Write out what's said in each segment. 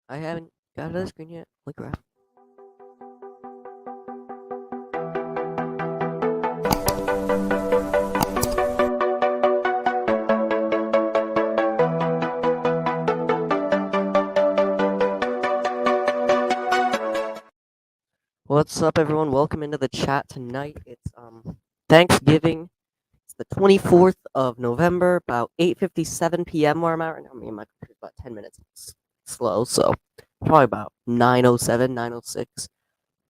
I haven't got to the screen yet. Holy crap. What's up, everyone? Welcome into the chat tonight. It's Thanksgiving. It's the 24th of November, about 8:57 p.m. where I'm at right now. I mean, my computer's about 10 minutes slow, so probably about 9:07, 9:06.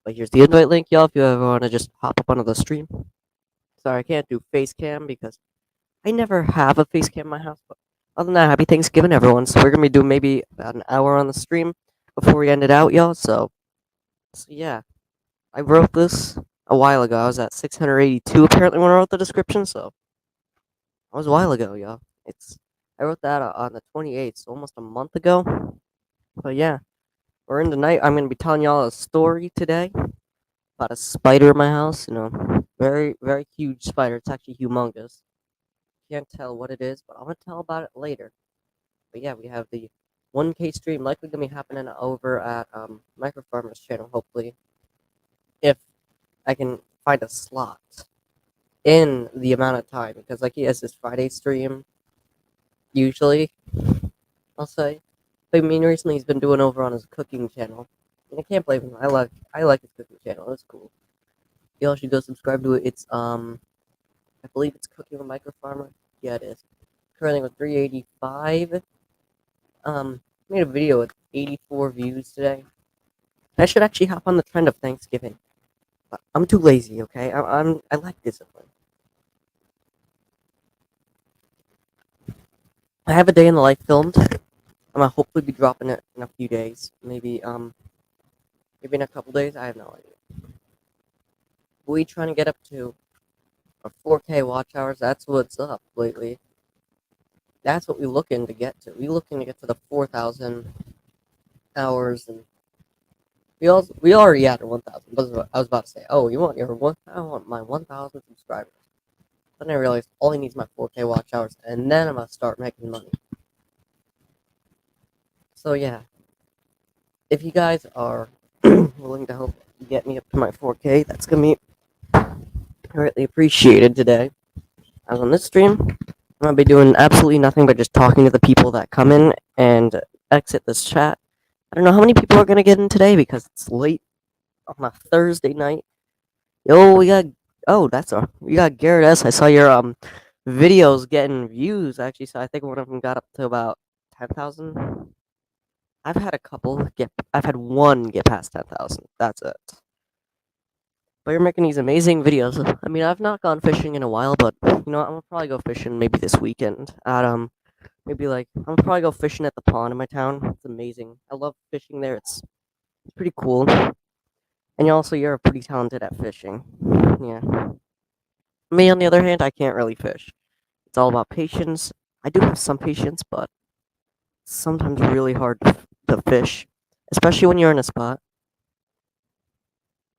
But here's the invite link, y'all, if you ever want to just hop up onto the stream. Sorry, I can't do face cam because I never have a face cam in my house. But other than that, happy Thanksgiving, everyone. So we're gonna be doing maybe about an hour on the stream before we end it out, y'all. So yeah. I wrote this a while ago. I was at 682 apparently when I wrote the description, so that was a while ago, y'all. I wrote that on the 28th, so almost a month ago. But yeah, we're in tonight. I'm gonna be telling y'all a story today about a spider in my house. Very very huge spider. It's actually humongous. Can't tell what it is, but I'm gonna tell about it later. But yeah, we have the 1K stream likely gonna be happening over at Microfarmer's channel. Hopefully, if I can find a slot in the amount of time, because like he has this Friday stream usually, I'll say. But I mean, recently he's been doing over on his cooking channel, and I can't blame him. I like his cooking channel. It's cool. Y'all should go subscribe to it. It's I believe it's Cooking with Micro Farmer. Yeah, it is. Currently with 385. Made a video with 84 views today. I should actually hop on the trend of Thanksgiving, but I'm too lazy. Okay, I like discipline. I have a day in the life filmed. I'm gonna hopefully be dropping it in a few days. Maybe in a couple days. I have no idea. We trying to get up to our 4K watch hours. That's what's up lately. That's what we're looking to get to. We're looking to get to the 4,000 hours, and we already at 1,000. I was about to say, oh, you want your one? I want my 1,000 subscribers. Then I realized all he needs is my 4K watch hours, and then I'm gonna start making money. So yeah, if you guys are willing to help get me up to my 4K, that's gonna be greatly appreciated today. As on this stream, I'm gonna be doing absolutely nothing but just talking to the people that come in and exit this chat. I don't know how many people are gonna get in today because it's late on a Thursday night. Yo, we got Garrett S. I saw your videos getting views actually, so I think one of them got up to about 10,000. I've had one get past 10,000. That's it. But you're making these amazing videos. I mean, I've not gone fishing in a while, but I'm gonna probably go fishing maybe this weekend. Maybe like I'm gonna probably go fishing at the pond in my town. It's amazing. I love fishing there. It's pretty cool. And you're pretty talented at fishing. Yeah. Me, on the other hand, I can't really fish. It's all about patience. I do have some patience, but it's sometimes really hard to fish, especially when you're in a spot.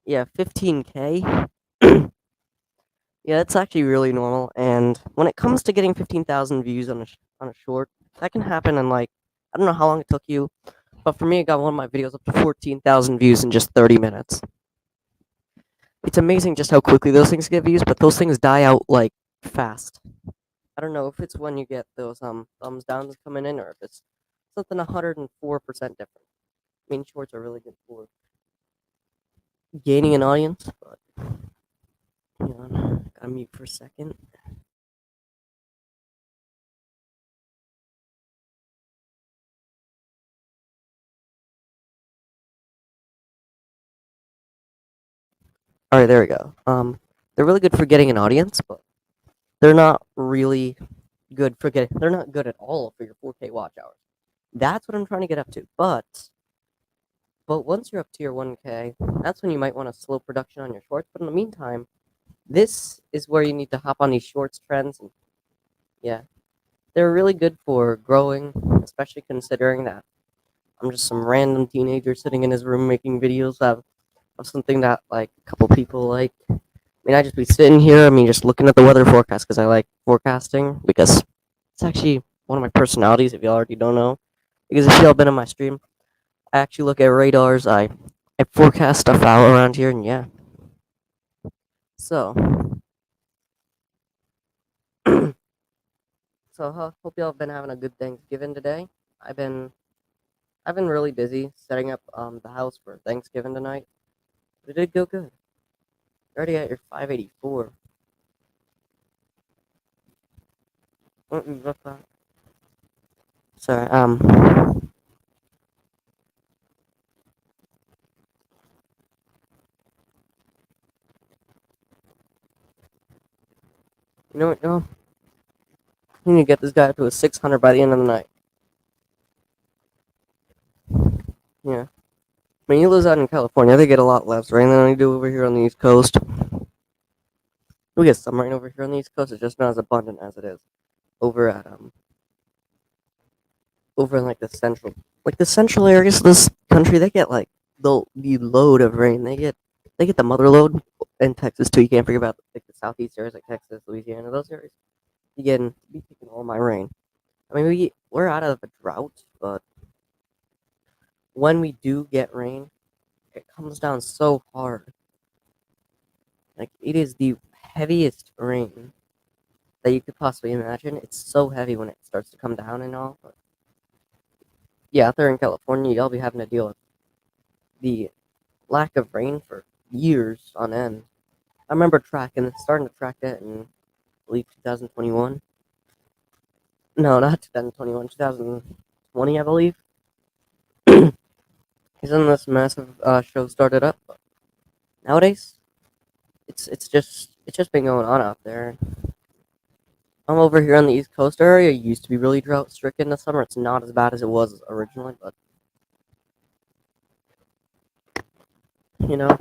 Yeah, 15K. Yeah, it's actually really normal. And when it comes to getting 15,000 views on a short, that can happen in like I don't know how long it took you, but for me, I got one of my videos up to 14,000 views in just 30 minutes. It's amazing just how quickly those things get views, but those things die out like fast. I don't know if it's when you get those thumbs downs coming in or if it's something 104% different. I mean, shorts are really good for gaining an audience, but hang on, gotta mute for a second. All right, there we go. They're really good for getting an audience, but they're not really good for getting. They're not good at all for your 4K watch hours. That's what I'm trying to get up to. But once you're up to your 1K, that's when you might want to slow production on your shorts. But in the meantime, this is where you need to hop on these shorts trends. And yeah, they're really good for growing, especially considering that I'm just some random teenager sitting in his room making videos of something that like a couple people like. I mean, I just be sitting here. I mean, just looking at the weather forecast because I like forecasting because it's actually one of my personalities. If you already don't know, because if y'all been on my stream, I actually look at radars. I forecast stuff out around here, and yeah. So, hope y'all have been having a good Thanksgiving today. I've been I've been really busy setting up the house for Thanksgiving tonight. But it did go good. You're already at your 584. What's that? Sorry. You know what? No, you need to get this guy up to a 600 by the end of the night. Yeah. I mean, he lives out in California. They get a lot less rain than we do over here on the East Coast. We get some rain over here on the East Coast. It's just not as abundant as it is over at over in like the central areas of this country. They get like the load of rain. They get the mother load in Texas too. You can't forget about like the southeast areas like Texas, Louisiana, those areas. Be taking all my rain. I mean, we're out of a drought, but when we do get rain, it comes down so hard. Like it is the heaviest rain that you could possibly imagine. It's so heavy when it starts to come down and all. But yeah, out there in California, y'all be having to deal with the lack of rain for years on end. I remember starting to track that in, I believe, 2021. No, not 2021, 2020, I believe. He's in this massive show started up. But nowadays, it's just been going on out there. I'm over here on the East Coast area. It used to be really drought stricken this summer. It's not as bad as it was originally, but you know,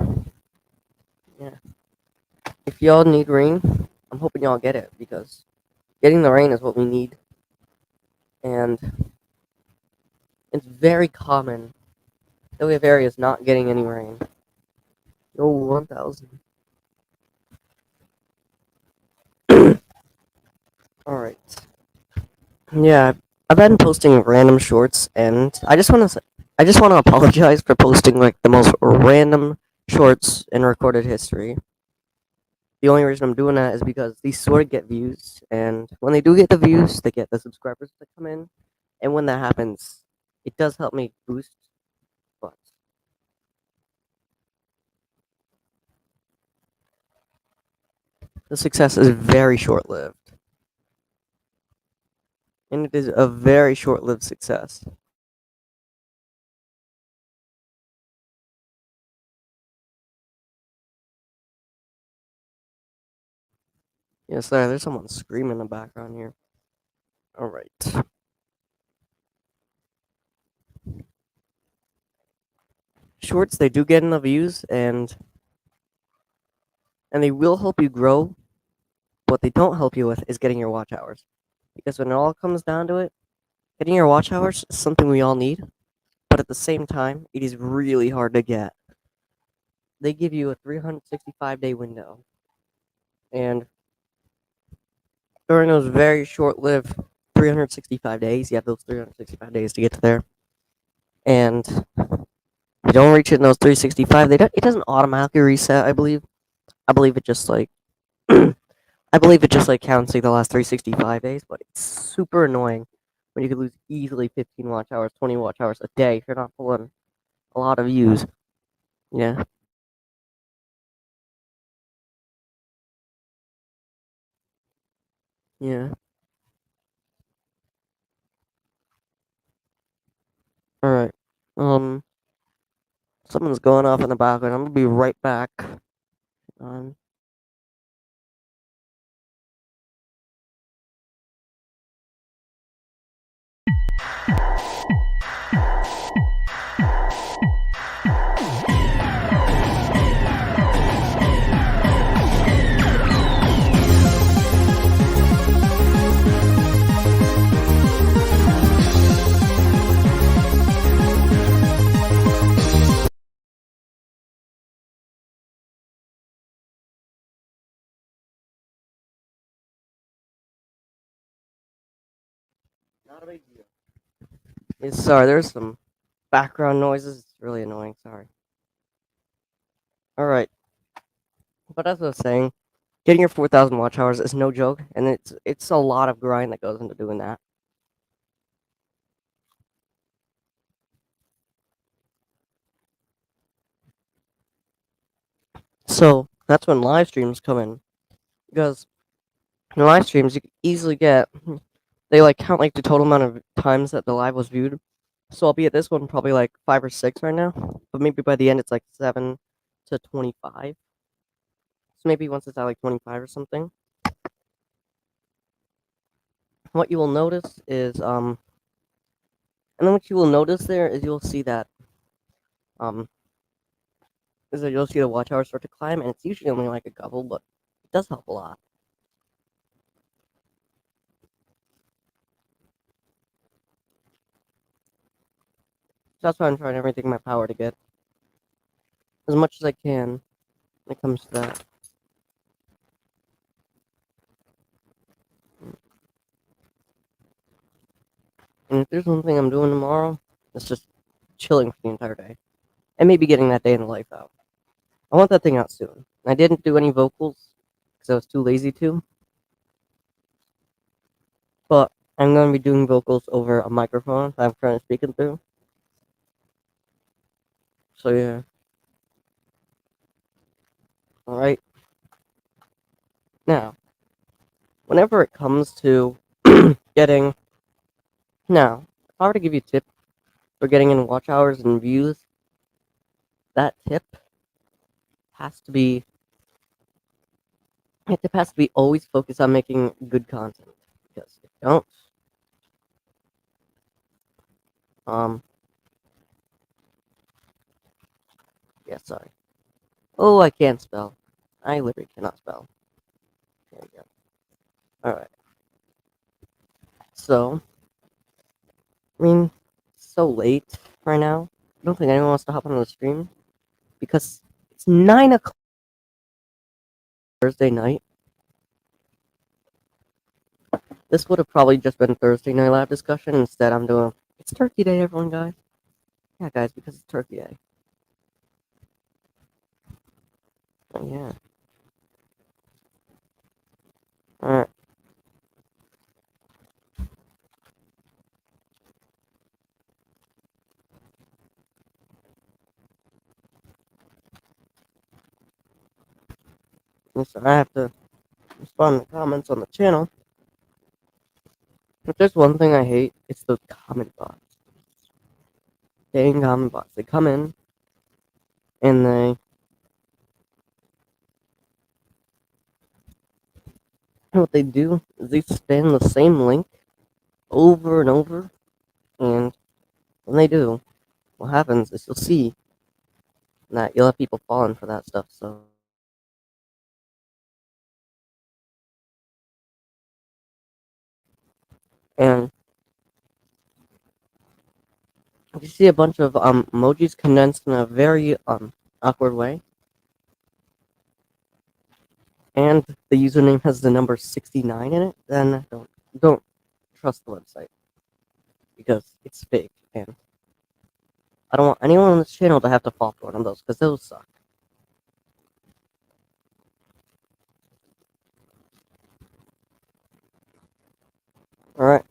yeah. If y'all need rain, I'm hoping y'all get it because getting the rain is what we need, and it's very common that we have areas not getting any rain. Oh, 1,000. All right. Yeah, I've been posting random shorts, and I just want to apologize for posting like the most random shorts in recorded history. The only reason I'm doing that is because these sort of get views, and when they do get the views, they get the subscribers that come in, and when that happens, it does help me boost. But the success is very short-lived, and it is a very short-lived success. Yes, there's someone screaming in the background here. All right. Shorts, they do get enough views, and they will help you grow. What they don't help you with is getting your watch hours, because when it all comes down to it, getting your watch hours is something we all need, but at the same time, it is really hard to get. They give you a 365-day window, and during those very short-lived 365 days, you have those 365 days to get to there, and if you don't reach it in those 365, it doesn't automatically reset. I believe it just like I believe it just like counts like the last 365 days, but it's super annoying when you could lose easily 15 watch hours, 20 watch hours a day if you're not pulling a lot of views. Yeah, yeah. All right. Um, Someone's going off in the background. I'm gonna be right back. Um, not a big deal. Sorry, there's some. background noises. It's really annoying. Sorry. All right, but as I was saying, getting your 4,000 watch hours is no joke, and it's a lot of grind that goes into doing that. So that's when live streams come in, because in live streams you can easily get they like count like the total amount of times that the live was viewed. So I'll be at this one probably like 5 or 6 right now, but maybe by the end it's like 7 to 25. So maybe once it's at like 25 or something, what you will notice is and then what you will notice there is you'll see that um is that you'll see the watch hours start to climb, and it's usually only like a couple, but it does help a lot. So that's why I'm trying everything in my power to get as much as I can when it comes to that. And if there's one thing I'm doing tomorrow, it's just chilling for the entire day. And maybe getting that day in the life out. I want that thing out soon. I didn't do any vocals because I was too lazy to, but I'm going to be doing vocals over a microphone that I'm currently speaking through. So yeah. Alright. Now, whenever it comes to getting. Now, if I were to give you a tip for getting in watch hours and views, that tip has to be. That tip has to be always focused on making good content. Because if you don't, um, yeah, sorry. Oh, I can't spell. I literally cannot spell. There we go. Alright. So, I mean, it's so late right now. I don't think anyone wants to hop on the stream because it's 9 o'clock Thursday night. This would have probably just been Thursday night live discussion. Instead, I'm doing it's Turkey Day, everyone, guys. Yeah, guys, because it's Turkey Day. Oh, yeah. Alright. So I have to respond to comments on the channel. If there's one thing I hate, it's those comment bots. Dang comment bots. They come in and what they do is they spam the same link over and over, and when they do, what happens is you'll see that you'll have people falling for that stuff. So, and if you see a bunch of emojis condensed in a very awkward way, and the username has the number 69 in it, then don't trust the website because it's fake, and I don't want anyone on this channel to have to fall for one of those because those suck. All right,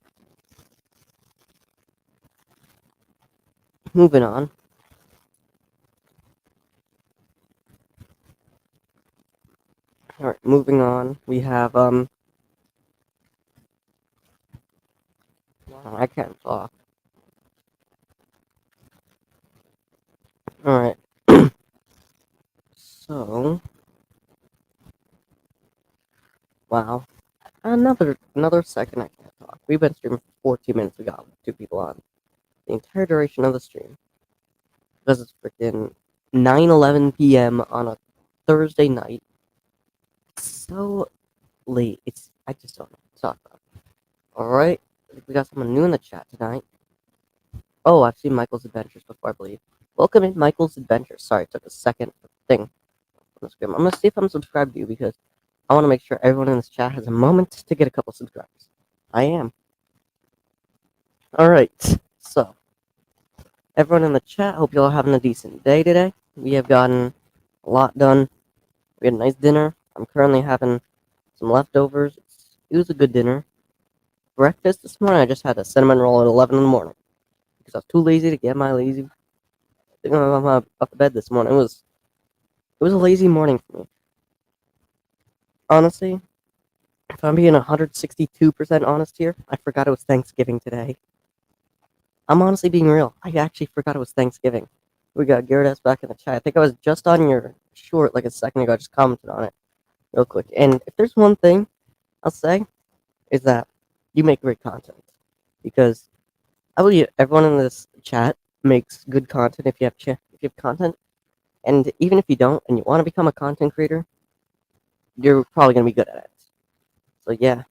moving on. All right, moving on. We have I can't talk. All right. So, wow. Another second I can't talk. We've been streaming for 14 minutes. We got 2 people on the entire duration of the stream because it's freaking 9:11 p.m. on a Thursday night. It's so late. I just don't know what to talk about. All right, we got someone new in the chat tonight. Oh, I've seen Michael's Adventures before, I believe. Welcome in Michael's Adventures. Sorry, it took a second thing on the screen. I'm gonna see if I'm subscribed to you because I want to make sure everyone in this chat has a moment to get a couple subscribers. I am. All right, so everyone in the chat. Hope you all having a decent day today. We have gotten a lot done. We had a nice dinner. I'm currently having some leftovers. It was a good dinner. Breakfast this morning, I just had a cinnamon roll at 11 in the morning because I was too lazy to get my lazy thing off the bed this morning. It was a lazy morning for me. Honestly, if I'm being 162% honest here, I forgot it was Thanksgiving today. I'm honestly being real. I actually forgot it was Thanksgiving. We got Garrett S back in the chat. I think I was just on your short like a second ago. I just commented on it real quick. And if there's one thing I'll say, is that you make great content. Because I believe everyone in this chat makes good content if you have content. And even if you don't and you want to become a content creator, you're probably gonna be good at it. So yeah.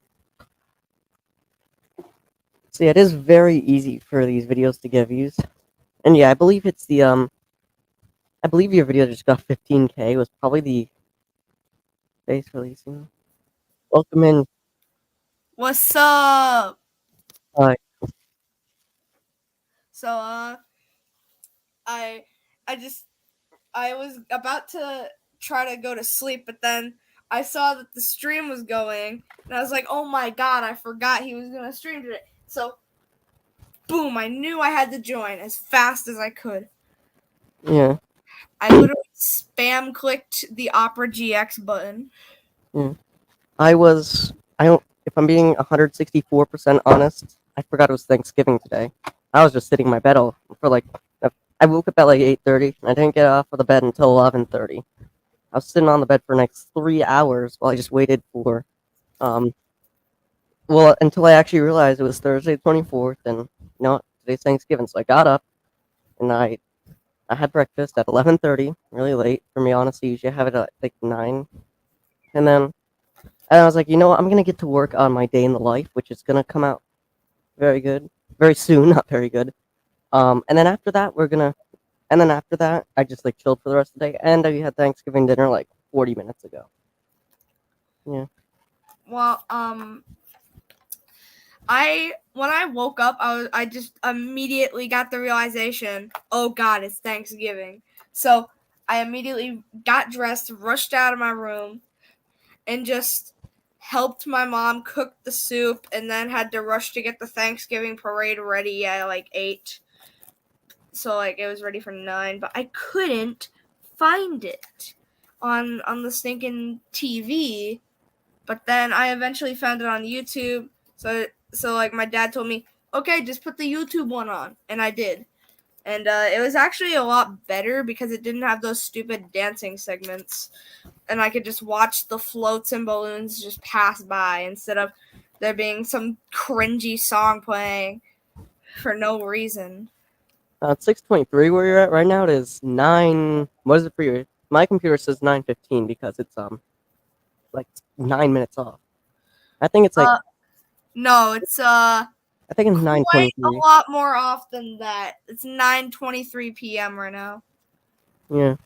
So yeah, it is very easy for these videos to get views. And yeah, I believe it's the I believe your video just got 15K was probably the face releasing. Welcome in. What's up? Hi. So I I was about to try to go to sleep, but then I saw that the stream was going, and I was like, "Oh my god, I forgot he was gonna stream today." So, boom! I knew I had to join as fast as I could. Yeah. I literally spam clicked the Opera GX button. Yeah. I don't, if I'm being 164% honest, I forgot it was Thanksgiving today. I was just sitting in my bed all, for like, I woke up at like 8:30 and I didn't get off of the bed until 11:30. I was sitting on the bed for the next 3 hours while I just waited for, um, well, until I actually realized it was Thursday 24th and, today's Thanksgiving. So I got up and I had breakfast at 11:30, really late for me, honestly. Usually I have it at like 9. And then And I was like, you know what? I'm gonna get to work on my day in the life, which is gonna come out very good, very soon, not very good. And then after that, I just like chilled for the rest of the day, and I had Thanksgiving dinner like 40 minutes ago. Yeah. Well, when I woke up, I just immediately got the realization, oh god, it's Thanksgiving. So I immediately got dressed, rushed out of my room, and just helped my mom cook the soup, and then had to rush to get the Thanksgiving parade ready at like 8. So like it was ready for 9, but I couldn't find it on the stinking TV. But then I eventually found it on YouTube. So like my dad told me, okay, just put the YouTube one on, and I did. And it was actually a lot better because it didn't have those stupid dancing segments, and I could just watch the floats and balloons just pass by instead of there being some cringy song playing for no reason. It's 6:23 where you're at right now. It is 9. What is it for you? My computer says 9:15 because it's like 9 minutes off. I think it's like No, it's I think it's quite a 9:23. lot more off than that. It's 9:23 p.m. right now. Yeah.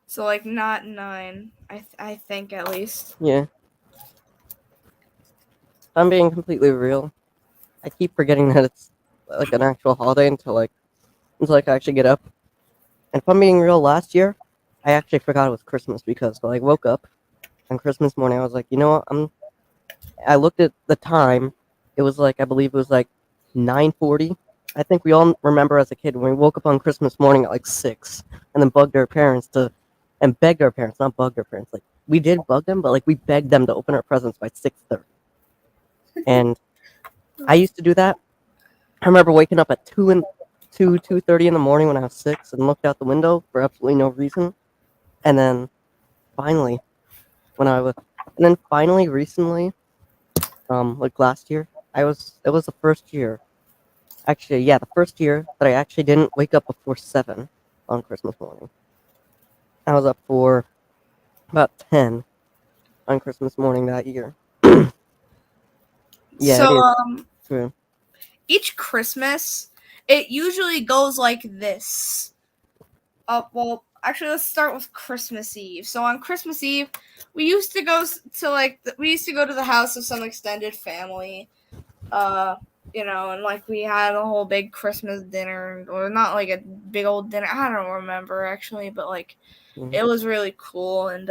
So like not 9. I think at least. Yeah. I'm being completely real. I keep forgetting that it's like an actual holiday until I actually get up. And if I'm being real, last year I actually forgot it was Christmas because I woke up on Christmas morning. I was like, you know what? I looked at the time. It was like I believe it was like 9:40. I think we all remember as a kid when we woke up on Christmas morning at like 6, and then bugged our parents and begged our parents, not bugged our parents. Like we did bug them, but like we begged them to open our presents by 6:30. And I used to do that. I remember waking up at 2:30 in the morning when I was 6 and looked out the window for absolutely no reason. And then finally, when I was, and then finally recently, like last year, it was the first year. Actually, yeah, the first year that I actually didn't wake up before 7 on Christmas morning. I was up for about 10 on Christmas morning that year. Yeah, it So is true. each Christmas, it usually goes like this. Well, actually, let's start with Christmas Eve. So on Christmas Eve, we used to go to the house of some extended family. Uh, and like we had a whole big Christmas dinner, or not like a big old dinner. I don't remember actually, but like Mhm. it was really cool. And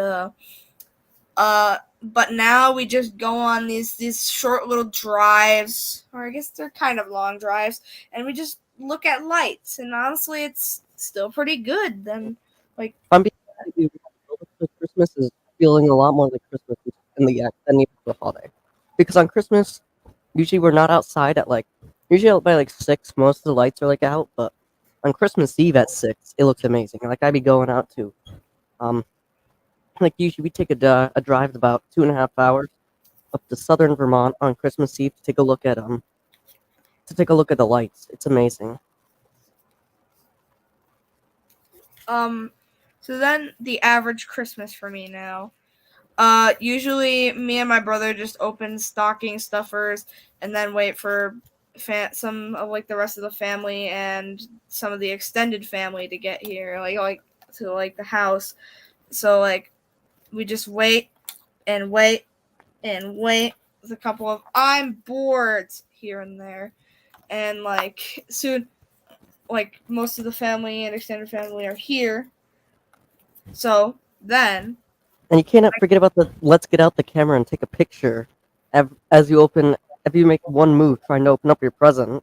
but now we just go on these short little drives, or I guess they're kind of long drives, and we just look at lights. And honestly, it's still pretty good. Then like If I'm being honest with you, Christmas is feeling a lot more like Christmas than even the holiday. Because on Christmas, usually we're not outside at like usually out by like 6. Most of the lights are like out, but on Christmas Eve at 6, it looks amazing. Like I'd be going out to um like usually we take a drive about 2.5 hours up to southern Vermont on Christmas Eve to take a look at the lights. It's amazing. so then the average Christmas for me now. Usually me and my brother just open stocking stuffers and then wait for some of like the rest of the family and some of the extended family to get here, like to like the house. So like we just wait and wait and wait with a couple of I'm bored here and there, and like soon, like most of the family and extended family are here. So then And you cannot forget about the let's get out the camera and take a picture as you open if you make one move trying to open up your present.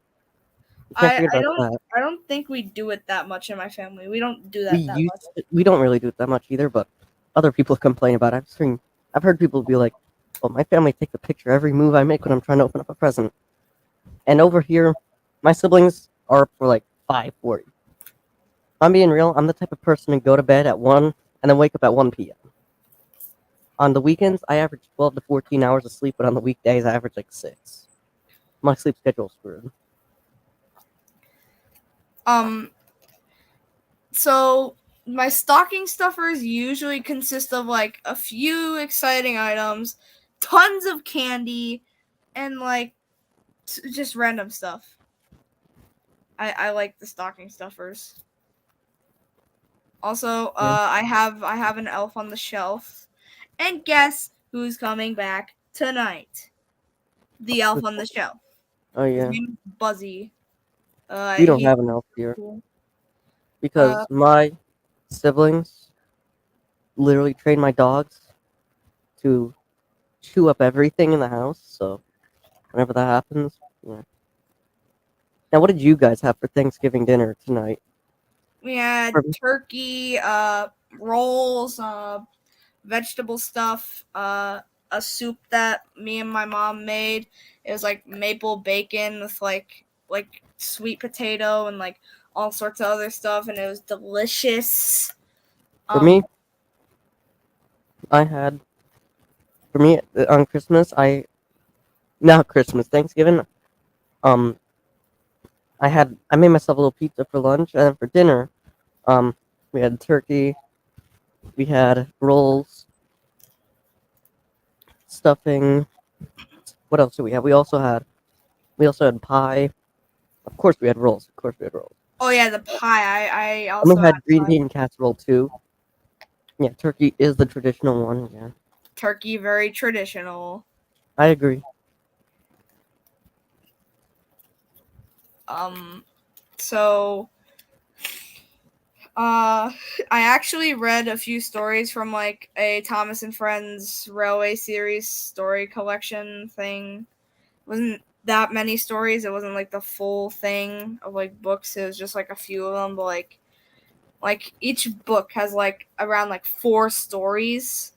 You can't I forget I about don't that. I don't think we do it that much in my family. We don't do We that much. we don't really do it that much either, but other people complain about it. I've heard people be like, "Well, my family takes a picture every move I make when I'm trying to open up a present." And over here, my siblings are up for like 5:40. I'm being real. I'm the type of person to go to bed at 1 and then wake up at 1 p.m. On the weekends, I average 12 to 14 hours of sleep, but on the weekdays, I average like 6. My sleep schedule's screwed. Um so my stocking stuffers usually consist of like a few exciting items, tons of candy, and like just random stuff. I like the stocking stuffers. Also, Yeah. I have an elf on the shelf, and guess who's coming back tonight? The elf on the shelf. Oh His yeah, name is Buzzy. we don't He's have an elf here cool. because my siblings literally train my dogs to chew up everything in the house. So whenever that happens, yeah. Now, what did you guys have for Thanksgiving dinner tonight? We had For turkey, rolls, vegetable stuff, a soup that me and my mom made. It was like maple bacon with like sweet potato and like all sorts of other stuff, and it was delicious. for Um, me, I had for me on Christmas, not Christmas, Thanksgiving. Um, I made myself a little pizza for lunch, and then for dinner, um, we had turkey, we had rolls, stuffing. What else did we have? We also had pie. Of course, we had rolls. Of course, we had rolls. oh yeah, the pie. I And also we had had green pie. bean casserole too. Yeah, turkey is the traditional one. Yeah, Turkey, very traditional. I agree. Um, so Uh, I actually read a few stories from like a Thomas and Friends Railway series story collection thing. It wasn't that many stories. It wasn't like the full thing of like books. It was just like a few of them, but like each book has like around like 4 stories.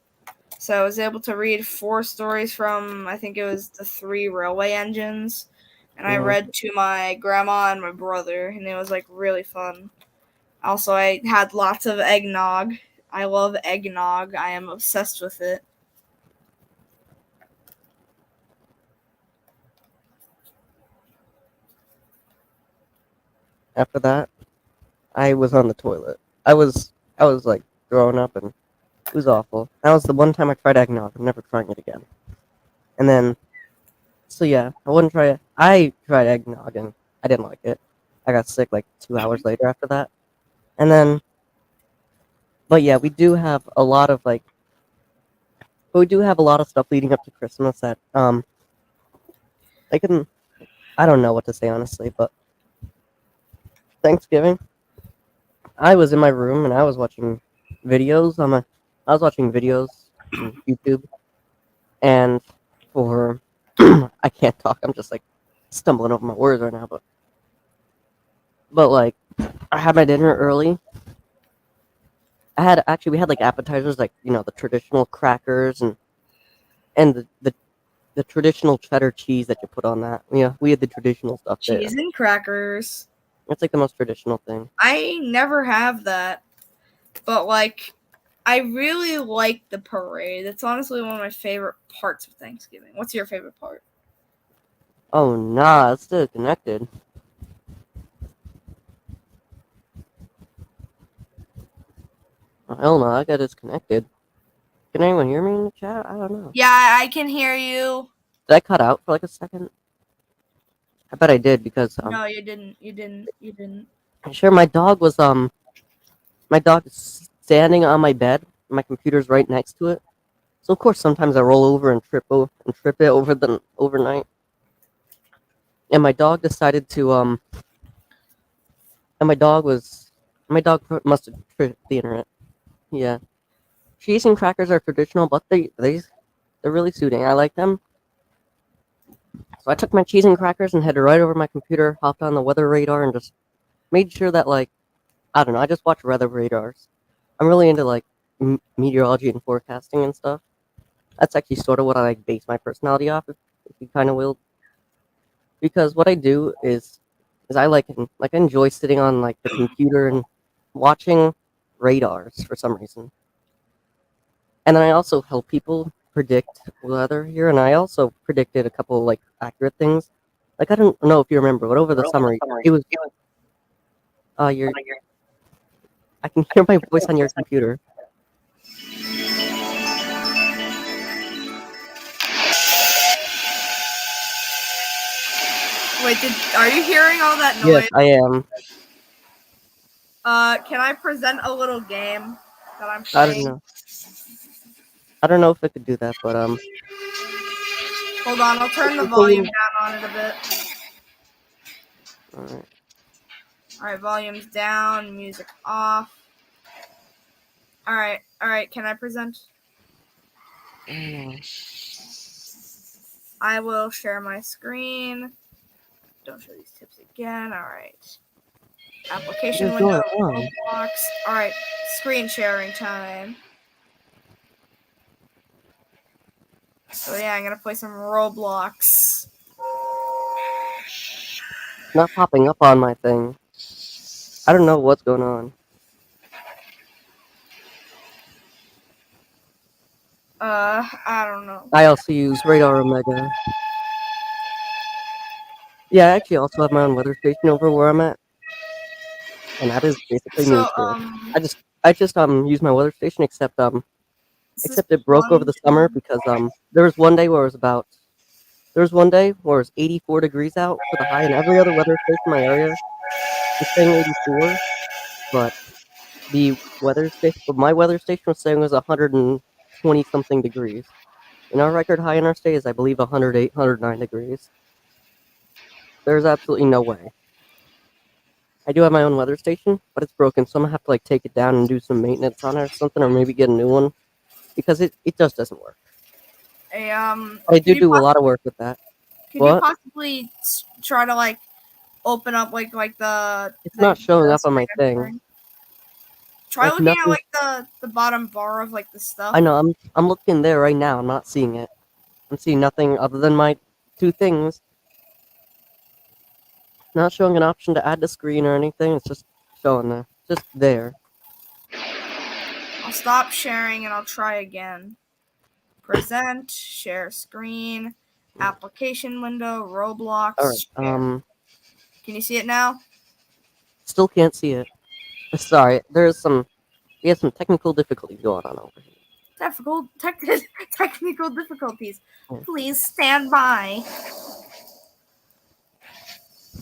So I was able to read 4 stories from I think it was the 3 railway engines, and I Mhm. read to my grandma and my brother, and it was like really fun. Also, I had lots of eggnog. I love eggnog. I am obsessed with it. After that, I was on the toilet. I was like throwing up, and it was awful. That was the one time I tried eggnog. I'm never trying it again. And then, so yeah, I wouldn't try it. I tried eggnog, and I didn't like it. I got sick like 2 hours later after that. And then, but yeah, we do have a lot of stuff leading up to Christmas that I can. I don't know what to say honestly, but Thanksgiving, I was in my room and I was watching videos on my. I was watching videos on YouTube, and for I can't talk. I'm just like stumbling over my words right now, but like I had my dinner early. We had like appetizers, like the traditional crackers and the traditional cheddar cheese that you put on that. Yeah, we had the traditional stuff there. Cheese and crackers. It's like the most traditional thing. I never have that, but like, I really like the parade. It's honestly one of my favorite parts of Thanksgiving. What's your favorite part? Oh nah, it's still connected. Oh, hell no, I got disconnected. Can anyone hear me in the chat? I don't know. Yeah, I can hear you. Did I cut out for like a second? I bet I did because No, you didn't. You didn't. You didn't. I'm sure my dog is standing on my bed. My computer's right next to it. So of course sometimes I roll over and trip it over the overnight. And my dog decided to and my dog must have tripped the internet. Yeah. Cheese and crackers are traditional, but they're really soothing. I like them. So I took my cheese and crackers and headed right over my computer, hopped on the weather radar, and just made sure that like I don't know. I just watch weather radars. I'm really into like meteorology and forecasting and stuff. That's actually sort of what I like base my personality off, if you kind of will. Because what I do is I enjoy sitting on like the computer and watching radars for some reason. And then I also help people predict weather here, and I also predicted a couple like accurate things. Like I don't know if you remember, but over the summer it was you're I can hear my voice on your computer. Wait, are you hearing all that Yes, noise? I am. Can I present a little game that I'm I don't playing? know. I don't know if I could do that, but Hold on, I'll turn the volume down on it a bit. Alright. Alright, volume's down, music off. Alright, can I present? I will share my screen. Don't show these tips again. Alright. Application What's window, going on? Roblox. Alright, screen sharing time. So yeah, I'm gonna play some Roblox. Not popping up on my thing. I don't know what's going on. I don't know. I also use Radar Omega. Yeah, I actually also have my own weather station over where I'm at. And that is basically So, neutral. I just use my weather station except this is it broke over the summer one. because there was one day where it was 84 degrees out for the high, and every other weather station in my area was saying 84, but my weather station was saying it was 120 something degrees. And our record high in our state is, I believe, 108, 109 degrees. There's absolutely no way. I do have my own weather station, but it's broken, so I'm gonna have to like take it down and do some maintenance on it or something, or maybe get a new one because it just doesn't work. I Can do a lot of work with that. you What? possibly try to like open up like the? It's not showing up on my screen thing. sharing? Try Like looking at nothing. like the bottom bar of like the stuff. I know. I'm looking there right now. I'm not seeing it. I'm seeing nothing other than my two things. Not showing an option to add to screen or anything. It's just showing there. Just there. I'll stop sharing and I'll try again. Present, share screen, application window, Roblox. All right. Share. Can you see it now? Still can't see it. Sorry. We have some technical difficulties going on over here. Technical difficulties. Hmm. Please stand by.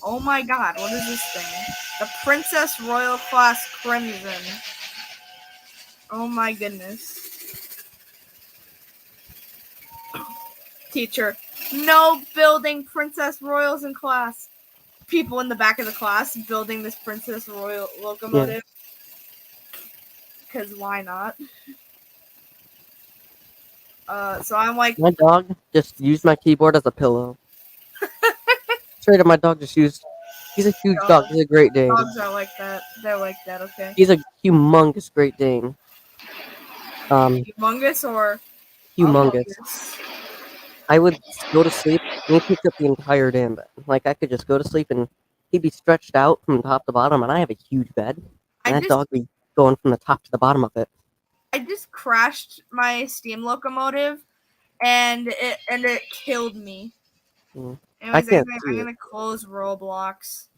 Oh my god, what is this thing? The Princess Royal Class Crimson. Oh my goodness. Teacher, No building Princess Royals in class. People in the back of the class building this Princess Royal locomotive. Because why not? So I'm like, My dog just used my keyboard as a pillow. Straight up, my dog just used. He's a huge dog. He's a Great Dane. dogs are like that. They're like that, okay? He's a humongous Great Dane. Humongous or Humongous. humongous? I would go to sleep and he picked up the entire damn bed. Like I could just go to sleep and he'd be stretched out from top to bottom, and I have a huge bed, and that dog be going from the top to the bottom of it. I just crashed my steam locomotive, and it killed me. Mm. Anyways, can't I'm see it. gonna close Roblox.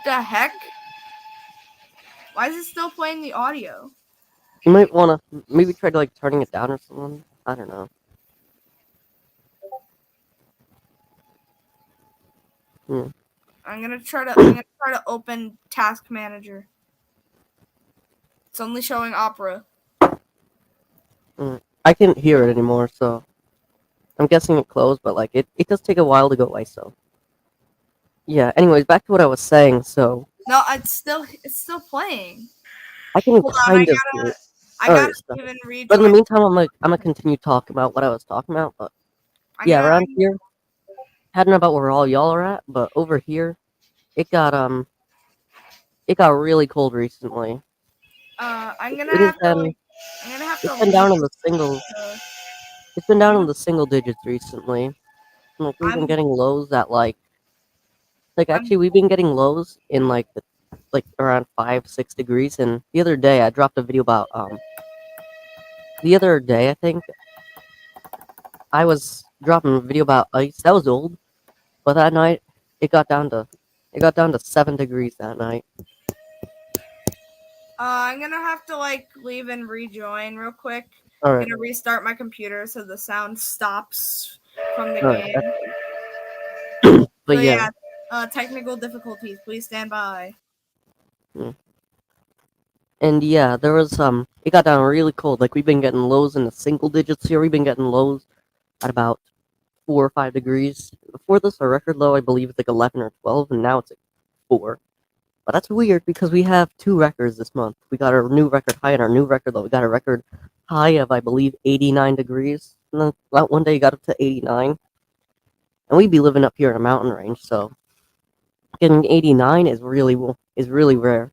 The heck? Why is it still playing the audio? You might want to maybe try to like turning it down or something. I don't know. I'm gonna try to open Task Manager. It's only showing Opera. I can't hear it anymore, so I'm guessing it closed. But like it does take a while to go ISO. Yeah. Anyways, back to what I was saying. So No, it's still playing. I can Hold on, kind of hear it. I gotta Alright, so- even rejoin. But in the meantime, I'm gonna continue talking about what I was talking about. But yeah, around here, I don't know about where all y'all are at, but over here, it got really cold recently. I'm gonna It have has to. been, I'm gonna have it's to. been down in the single. Uh, It's been down in the single digits recently. Like we've been I'm- getting lows at like I'm- actually we've been getting lows in like around 5-6 degrees. And the other day I dropped a video about the other day I think I was dropping a video about ice. That was old, but that night it got down to 7 degrees that night. I'm gonna have to like leave and rejoin real quick. All I'm right. gonna restart my computer so the sound stops from the All right, game. But So, yeah. technical difficulties. Please stand by. And yeah, there was it got down really cold. Like we've been getting lows in the single digits here. We've been getting lows at about 4 or 5 degrees. Before this, our record low I believe is like 11 or 12, and now it's like 4. But that's weird because we have 2 records this month. We got our new record high and our new record low. We got a record high of I believe 89 degrees, and then that one day got up to 89. And we'd be living up here in a mountain range, so getting 89 is really rare.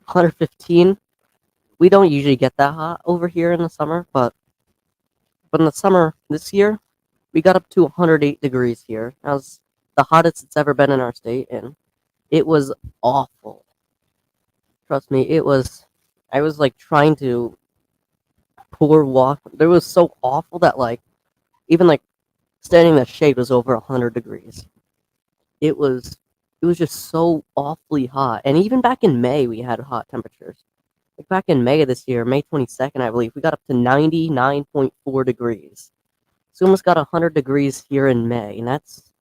$115. We don't usually get that hot over here in the summer, but in the summer this year, we got up to 108 degrees here. That was the hottest it's ever been in our state, and it was awful. Trust me, it was. I was like trying to pour water. It was so awful that like even like standing in the shade was over 100 degrees. It was just so awfully hot. And even back in May, we had hot temperatures. Like back in May of this year, May 22nd, I believe, we got up to 99.4 degrees. So we almost got 100 degrees here in May, and that's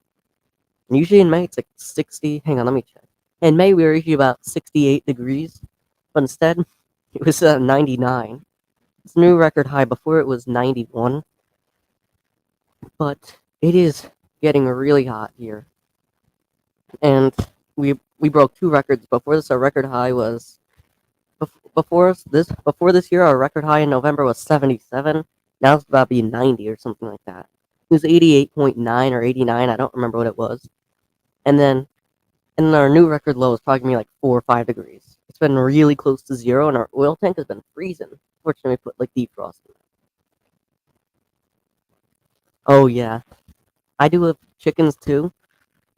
usually in May it's like 60. Hang on, let me check. In May we were usually about 68 degrees, but instead it was 99. It's a new record high. Before it was 91, but it is getting really hot here, and we broke 2 records. Before this, our record high was before this year. Our record high in November was 77. Now it's about to be 90 or something like that. It was 88.9 or 89. I don't remember what it was. And then our new record low is probably gonna be like 4 or 5 degrees. It's been really close to 0, and our oil tank has been freezing. Fortunately, we put like defrost in it. Oh yeah, I do have chickens too,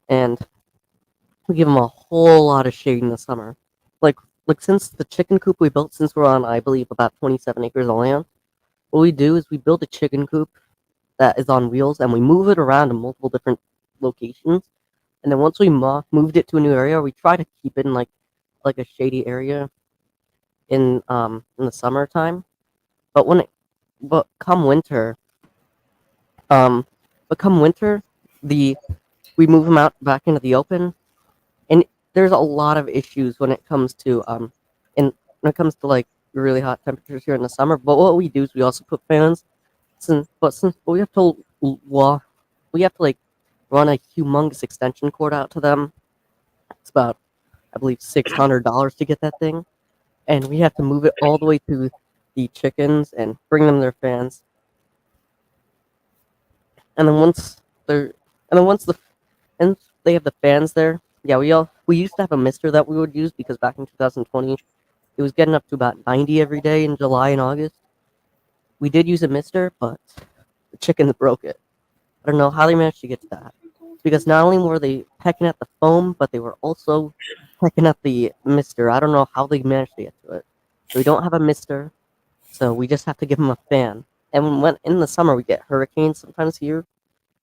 and we give them a whole lot of shade in the summer. Like since the chicken coop we built, since we're on I believe about 27 acres of land, what we do is we build a chicken coop that is on wheels, and we move it around to multiple different locations. And then once we moved it to a new area, we try to keep it in like a shady area in the summertime. But come winter, we move them out back into the open, and there's a lot of issues when it comes to when it comes to like really hot temperatures here in the summer. But what we do is we also put fans. Since we have to we have to like run a humongous extension cord out to them. It's about I believe $600 to get that thing, and we have to move it all the way to the chickens and bring them their fans. And then once and they have the fans there. Yeah, we used to have a mister that we would use because back in 2020 it was getting up to about 90 every day in July and August. We did use a mister, but the chickens broke it. I don't know how they managed to get to that. Because not only were they pecking at the foam, but they were also pecking at the mister. I don't know how they managed to get to it. So we don't have a mister, so we just have to give them a fan. And when in the summer we get hurricanes sometimes here.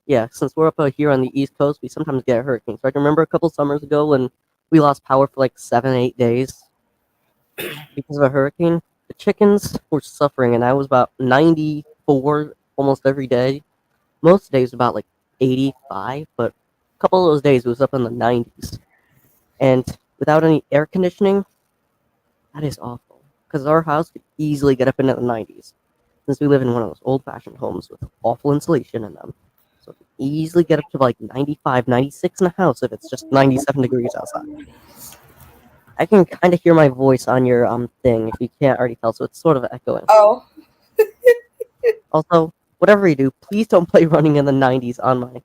Yeah, since we're up here on the East Coast, we sometimes get hurricanes. So I can remember a couple summers ago when we lost power for like 7, 8 days because of a hurricane. The chickens were suffering, and I was about 94 almost every day. Most days about like 85, but a couple of those days it was up in the 90s. And without any air conditioning, that is awful. Because our house could easily get up into the 90s. Since we live in one of those old-fashioned homes with awful insulation in them. So it can easily get up to like 95, 96 in the house if it's just 97 degrees outside. I can kind of hear my voice on your thing if you can't already tell, so it's sort of echoing. Oh, Also, whatever you do, please don't play Running in the 90s on my.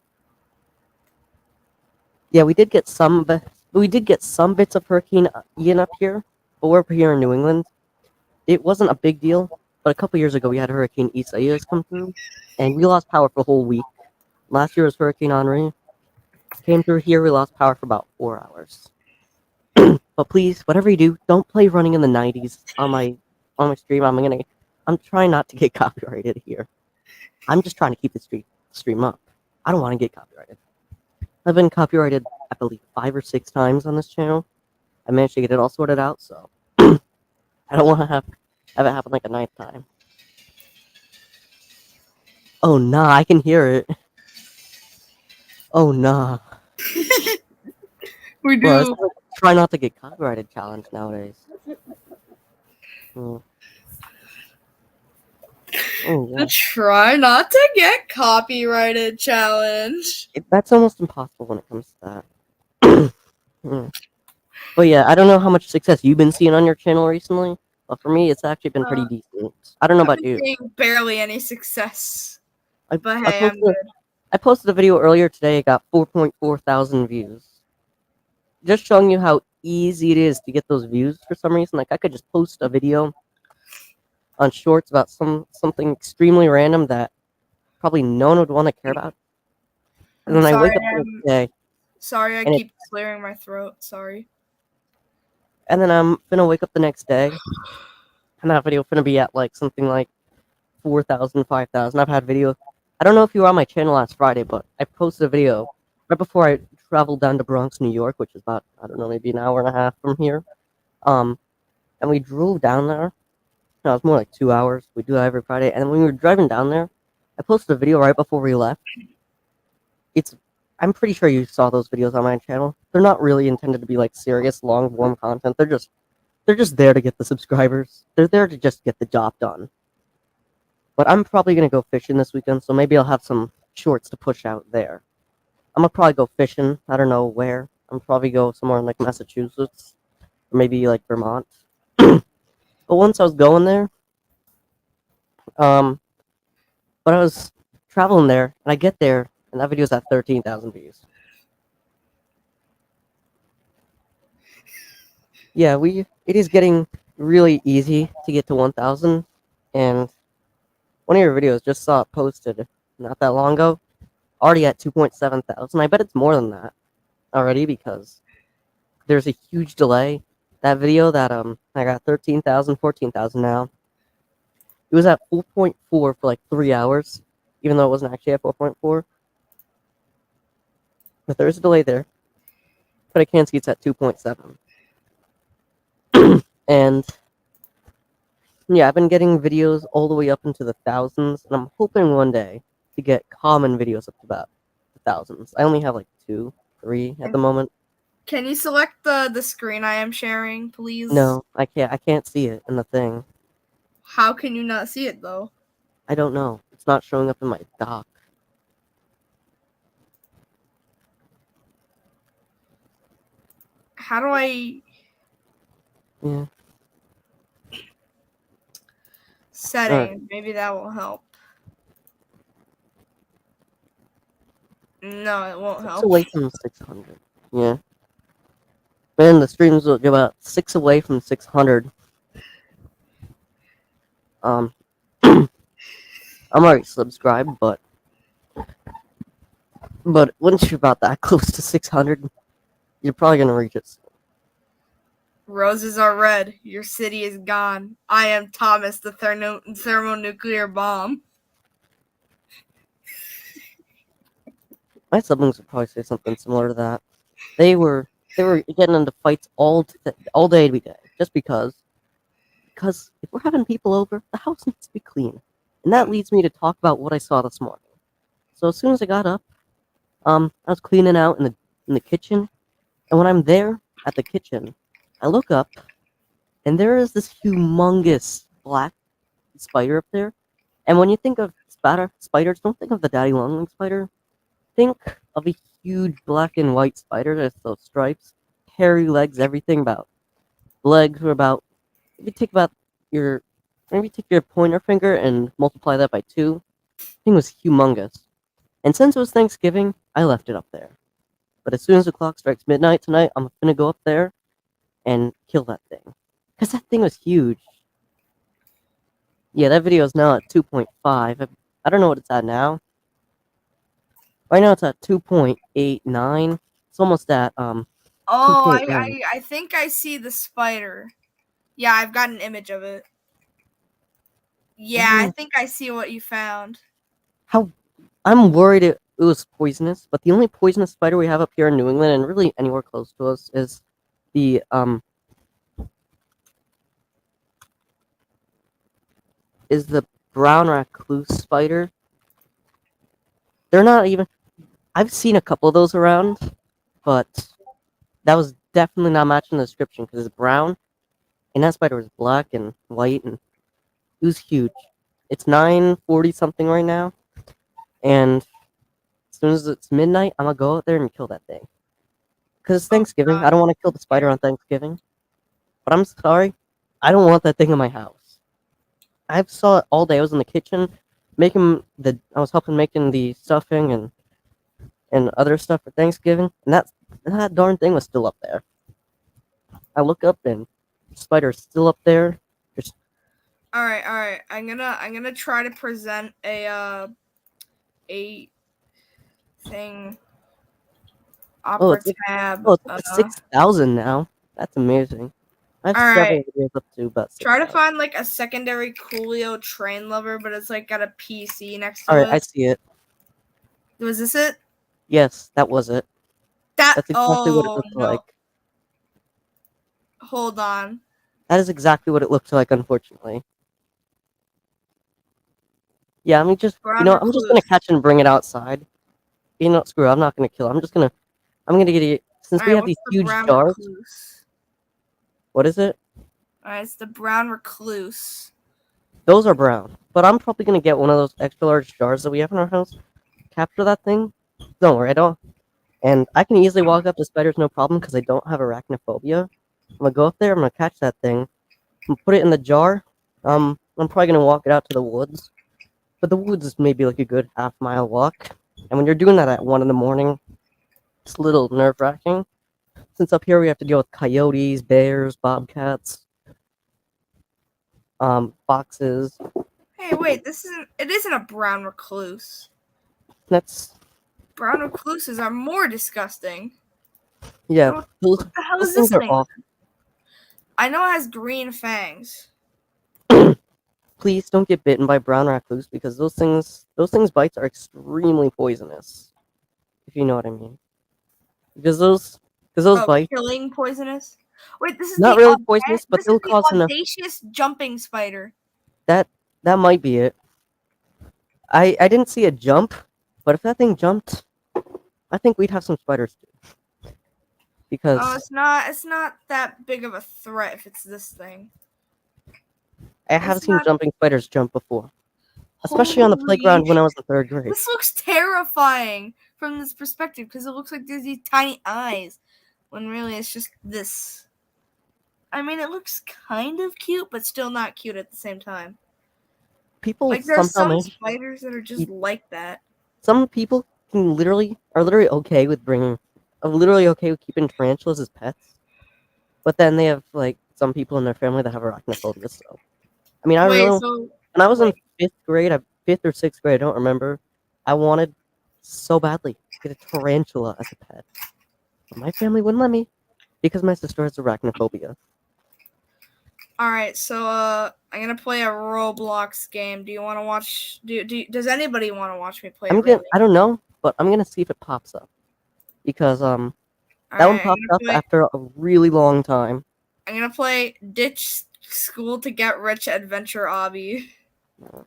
Yeah, we did get some bits of Hurricane Ian up here, but we're up here in New England. It wasn't a big deal, but a couple years ago we had Hurricane Isaias come through, and we lost power for a whole week. Last year was Hurricane Henri. Came through here, we lost power for about 4 hours. But please, whatever you do, don't play Running in the 90s on my stream. I'm trying not to get copyrighted here. I'm just trying to keep the stream up. I don't want to get copyrighted. I've been copyrighted, I believe, 5 or 6 times on this channel. I managed to get it all sorted out, so I don't want to have it happen like a 9th time. Oh nah, I can hear it. Oh nah. we do. Bro, it's like try not to get copyrighted challenge nowadays. Oh yeah. Try not to get copyrighted challenge. That's almost impossible when it comes to that. But yeah, I don't know how much success you've been seeing on your channel recently, but for me, it's actually been pretty decent. I don't know about you. Seeing barely any success. I I'm good. I posted a video earlier today. It got 4.4 thousand views. Just showing you how easy it is to get those views for some reason. Like I could just post a video on Shorts about something extremely random that probably no one would want to care about. And then I wake up the next day. Sorry, I keep clearing my throat. Sorry. And then I'm gonna wake up the next day, and that video gonna be at like something like 4,000, 5,000. I've had video. I don't know if you were on my channel last Friday, but I posted a video right before I traveled down to Bronx, New York, which is about, I don't know, maybe an hour and a half from here. And we drove down there. No, it's more like 2 hours. We do that every Friday. And when we were driving down there, I posted a video right before we left. I'm pretty sure you saw those videos on my channel. They're not really intended to be like serious, long form content. They're just there to get the subscribers. They're there to just get the job done. But I'm probably gonna go fishing this weekend, so maybe I'll have some shorts to push out there. I'm gonna probably go fishing. I don't know where. I'm probably go somewhere in like Massachusetts, or maybe like Vermont. But once I was going there, but I was traveling there, and I get there, and that video's at 13,000 views. Yeah, it is getting really easy to get to 1,000, and one of your videos just saw it posted not that long ago, already at 2.7 thousand. I bet it's more than that already because there's a huge delay. That video that I got 13,000, 14,000 now. It was at 4.4 for like 3 hours, even though it wasn't actually at 4.4. But there's a delay there. But I can see it's at 2.7. And yeah, I've been getting videos all the way up into the thousands, and I'm hoping one day to get common videos up to about the thousands. I only have like 2, 3 at the moment. Can you select the screen I am sharing, please? No, I can't. I can't see it in the thing. How can you not see it though? I don't know. It's not showing up in my dock. How do I Yeah. settings? Maybe that will help. No, it won't Six help. away from 600. Yeah. Man, the streams will go about 6 away from 600. I'm already subscribed, but once you're about that close to 600, you're probably gonna reach it. Roses are red. Your city is gone. I am Thomas, the thermonuclear bomb. My siblings would probably say something similar to that. They were getting into fights all day every day, just because if we're having people over, the house needs to be clean, and that leads me to talk about what I saw this morning. So as soon as I got up, I was cleaning out in the kitchen, and when I'm there at the kitchen, I look up, and there is this humongous black spider up there. And when you think of spiders, don't think of the daddy long leg spider. Think of a huge black and white spider with those stripes, hairy legs, everything about. Legs were about. If you take about your, maybe take your pointer finger and multiply that by 2. Thing was humongous. And since it was Thanksgiving, I left it up there. But as soon as the clock strikes midnight tonight, I'm gonna go up there and kill that thing. Because that thing was huge. Yeah, that video is now at 2.5. I don't know what it's at now. Right now it's at 2.89. It's almost at Oh, 2.1. I think I see the spider. Yeah, I've got an image of it. Yeah, I Mm, think I see what you found. How I'm worried it was poisonous, but the only poisonous spider we have up here in New England and really anywhere close to us the is the brown recluse spider. They're not even. I've seen a couple of those around, but that was definitely not matching the description because it's brown, and that spider was black and white, and it was huge. It's 9:40 something right now, and as soon as it's midnight, I'm gonna go out there and kill that thing. Because it's Oh Thanksgiving. God, I don't want to kill the spider on Thanksgiving, but I'm sorry, I don't want that thing in my house. I saw it all day. I was in the kitchen making I was helping making the stuffing and other stuff for Thanksgiving, and that darn thing was still up there. I look up and the spider's still up there. Just all right. I'm gonna try to present a thing. oh, Opera tab. it's up to 6,000 now. That's amazing. I have All right. several videos up to about Try to 6,000. find like a secondary Coolio train lover, but it's like got a PC next to All right, I it. see it. Was this it? Yes, that was it. That That's exactly what it oh looked no. like. Hold on. That is exactly what it looked like, unfortunately. Yeah, I'm just, Brown I'm just gonna recluse. catch and bring it outside. Screw it, I'm not gonna kill it. I'm gonna get it, since we Alright, have what's these the huge brown jars. recluse? What is it? Alright, it's the brown recluse. Those are brown. But I'm probably gonna get one of those extra large jars that we have in our house. Capture that thing. Don't worry, I don't. And I can easily walk up to spiders no problem because I don't have arachnophobia. I'm gonna go up there, I'm gonna catch that thing, and put it in the jar. I'm probably gonna walk it out to the woods. But the woods is maybe like a good half-mile walk. And when you're doing that at 1 in the morning, it's a little nerve-wracking. Since up here we have to deal with coyotes, bears, bobcats, foxes. Hey, wait, it isn't a brown recluse. That's Brown recluses are more disgusting. yeah. What Those, the hell those is things this are thing? awful. I know it has green fangs. Please don't get bitten by brown recluse because those things bites are extremely poisonous. If you know what I mean. Because those Oh, bites, killing poisonous? Wait, not really poisonous, but this is they'll the cause enough. audacious jumping spider. That that might be it. I didn't see a jump, but if that thing jumped, I think we'd have some spiders too. because Oh, it's not. It's not that big of a threat if it's this thing. I have It's seen not. jumping spiders jump before, especially on the Holy! playground when I was in 3rd grade. This looks terrifying from this perspective because it looks like there's these tiny eyes, when really it's just this. I mean, it looks kind of cute, but still not cute at the same time. People Like there's somehow some manage. spiders that are just like that. Some people are literally okay with keeping tarantulas as pets, but then they have like some people in their family that have arachnophobia. So, I mean, I Wait, really so when I was in wait. 5th or 6th grade, I don't remember. I wanted so badly to get a tarantula as a pet, but my family wouldn't let me because my sister has arachnophobia. All right, so I'm gonna play a Roblox game. Do you want to watch? Does anybody want to watch me play it? Really? I don't know, but I'm gonna see if it pops up because All that one right, popped up after a really long time. I'm gonna play Ditch School to Get Rich Adventure Obby. I'm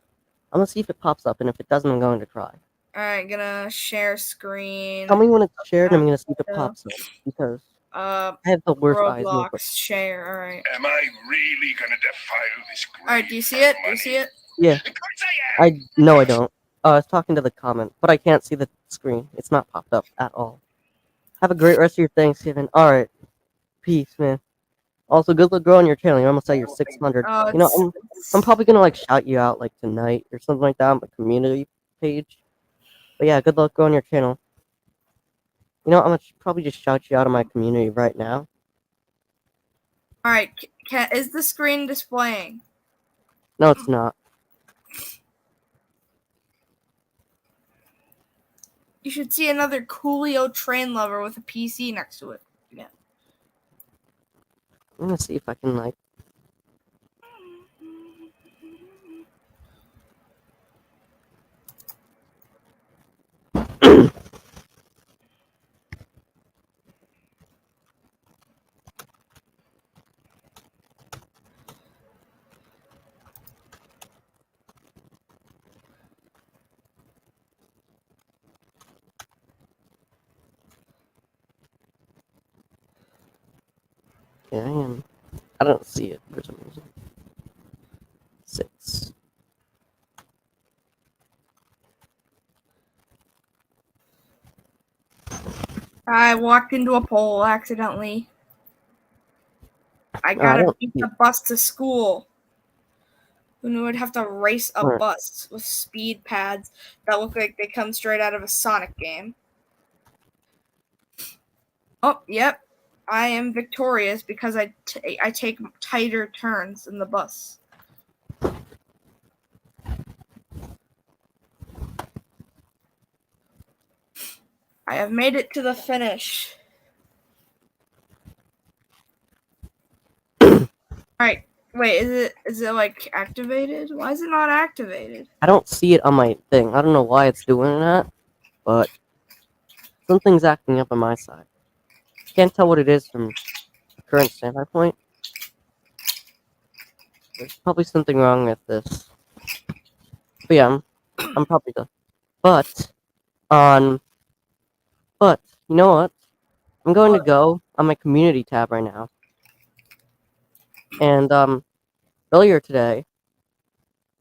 gonna see if it pops up, and if it doesn't, I'm going to cry. All right, gonna share screen. Tell me when it's shared, and I'm gonna see if it pops up because I I have the worst eyes. Roblox share. All right. Am I really gonna defile this grave? All right. Do you see it? Do you see it? Yeah. Of course I am. No, I don't. I was talking to the comment, but I can't see the screen. It's not popped up at all. Have a great rest of your Thanksgiving. All right. Peace, man. Also, good luck growing your channel. You're almost at your 600. Oh, You know, I'm probably gonna like shout you out like tonight or something like that on my community page. But yeah, good luck growing your channel. You know, I'm gonna probably just shout you out on my community right now. All right. Is the screen displaying? No, it's not. You should see another Coolio train lover with a PC next to it. Yeah. I'm gonna see if I can like. Yeah, I am. I don't see it for some reason. 6. I walked into a pole accidentally. I I gotta don't beat see the bus to school. Who knew I'd have to race a Alright. bus with speed pads that look like they come straight out of a Sonic game? Oh, yep. I am victorious because I take tighter turns in the bus. I have made it to the finish. Alright, wait, is it like activated? Why is it not activated? I don't see it on my thing. I don't know why it's doing that, but something's acting up on my side. Can't tell what it is from the current standby point. There's probably something wrong with this. But yeah, I'm probably the. But you know what? I'm going to go on my community tab right now. And earlier today,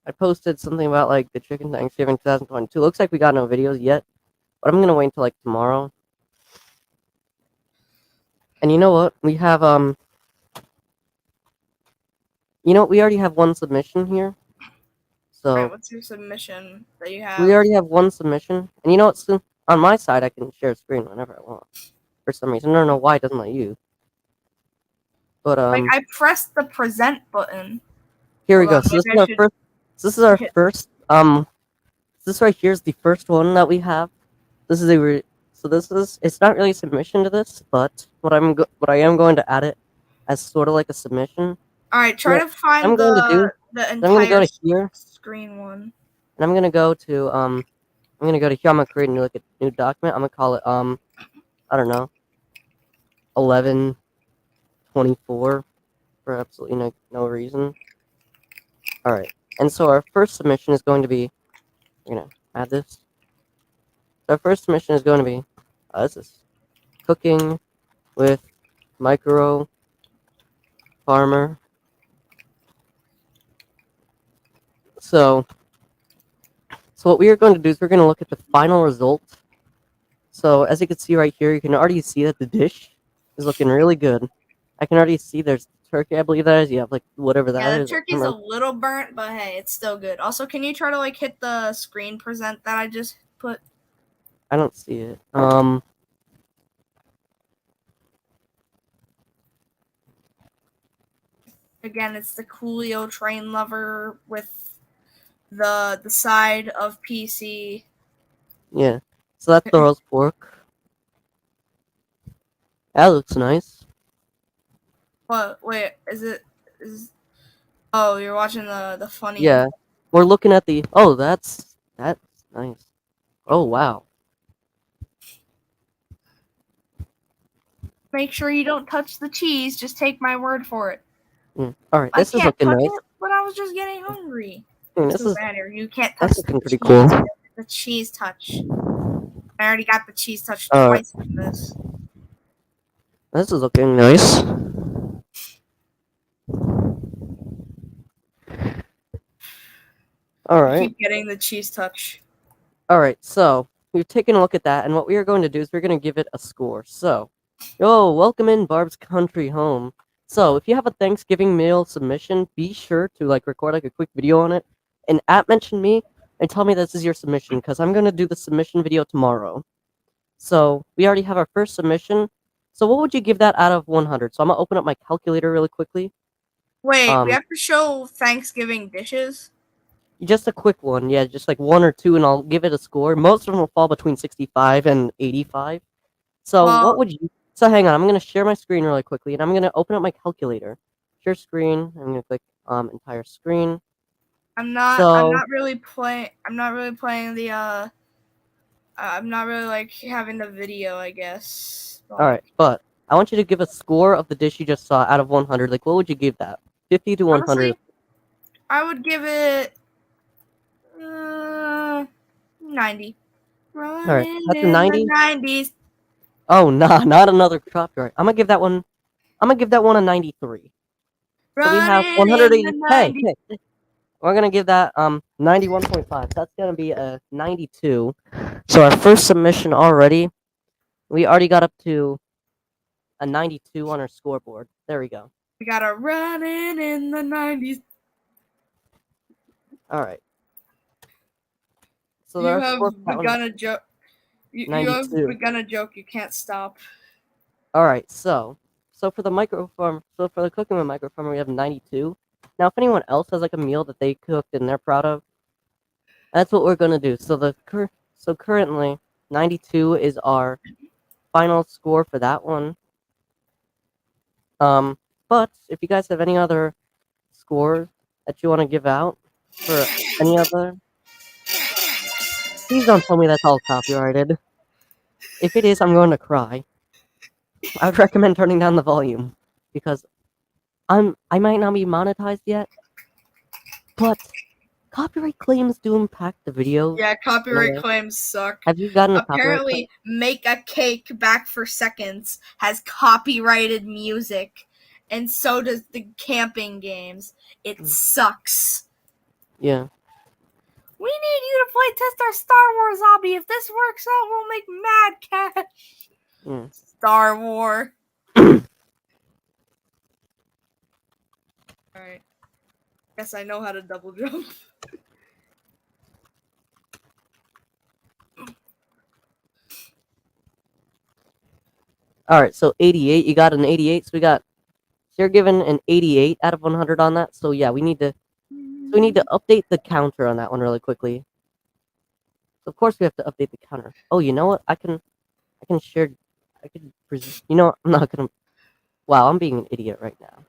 I posted something about like the Chicken Thanksgiving 2022. Looks like we got no videos yet, but I'm gonna wait until like tomorrow. And you know what? We have we already have one submission here. So Alright, what's your submission that you have? we already have one submission. And you know what? On my side, I can share screen whenever I want. For some reason, I don't know why it doesn't let you. But like I pressed the present button. here we Hold go. on, So this maybe is I our should first. This is our hit- first. This right here is the first one that we have. This is a. So this is. It's not really a submission to this, but what I am going to add it as sort of like a submission. Alright, try Yeah, to find I'm going to do. the I'm going to go entire to here, screen one. and I'm going to go to I'm going to go to here. I'm going to create a new document. I'm going to call it I don't know, 1124 for absolutely no reason. All right, and so our first submission is going to be. We're gonna add this. So our first submission is going to be this is cooking with Micro Farmer. So what we are going to do is we're going to look at the final result. So as you can see right here, you can already see that the dish is looking really good. I can already see there's turkey, I believe that is. You have like whatever that Yeah, the is. I can't turkey's a remember. little burnt, but hey, it's still good. Also, can you try to like hit the screen present that I just put? I don't see it. Again, it's the Coolio Train Lover with the side of PC. Yeah. So that's the roast pork. That looks nice. What? Wait, is? Oh, you're watching the funny. Yeah. We're looking at the. Oh, that's nice. Oh wow. Make sure you don't touch the cheese. Just take my word for it. All right, I this is can't looking touch nice. it, but I was just getting hungry. This So is matter. You can't that's touch the looking pretty cheese. cool. The cheese touch. I already got the cheese touch All right, twice in this. this is looking nice. All I right. keep getting the cheese touch. All right, so we've taken a look at that, and what we are going to do is we're going to give it a score. So, welcome in Barb's Country Home. So, if you have a Thanksgiving meal submission, be sure to like record like a quick video on it, and mention me and tell me this is your submission because I'm going to do the submission video tomorrow. So, we already have our first submission. So, what would you give that out of 100? So, I'm gonna open up my calculator really quickly. Wait, we Um, have to show Thanksgiving dishes. Just a quick one, yeah, just like one or two, and I'll give it a score. Most of them will fall between 65 and 85. So what Well, would you? So hang on, I'm gonna share my screen really quickly, and I'm gonna open up my calculator. Share screen. I'm gonna click entire screen. I'm So not really playing. I'm not really playing the. I'm not really like having the video. I guess. all right, but I want you to give a score of the dish you just saw out of 100. Like, what would you give that? 50 to 100. Honestly, I would give it 90. All right, Running that's a in the 90. 90s. Oh, nah, not another copyright. I'm gonna give that one. I'm gonna give that one a 93. So we have Running in 180. the Hey, 90s. hey, we're gonna give that 91.5. That's gonna be a 92. So our first submission already, we already got up to a 92 on our scoreboard. There we go. We got a running in the 90s. All right. So You our have score for that one, begun a joke. You have 92. begun a joke. You can't stop. All right. So for the microfarm, so for the cooking with microfarmer, we have 92. Now, if anyone else has like a meal that they cooked and they're proud of, that's what we're gonna do. So currently 92 is our final score for that one. But if you guys have any other scores that you want to give out for any other, please don't tell me that's all copyrighted. If it is, I'm going to cry. I would recommend turning down the volume because I might not be monetized yet, but copyright claims do impact the video. Yeah, copyright way. claims suck. Have you gotten a copyright claim? Apparently, Make a Cake Back for Seconds has copyrighted music, and so does the camping games. It sucks. Yeah. We need you to play test our Star Wars hobby. If this works out, we'll make mad cash. Mm. Star Wars. Alright. Guess I know how to double jump. All right, so 88. You got an 88. So you're given an 88 out of 100 on that. So yeah, we need to update the counter on that one really quickly. So of course we have to update the counter. Oh, you know what? I can share. You know what? I'm not gonna. Wow, I'm being an idiot right now.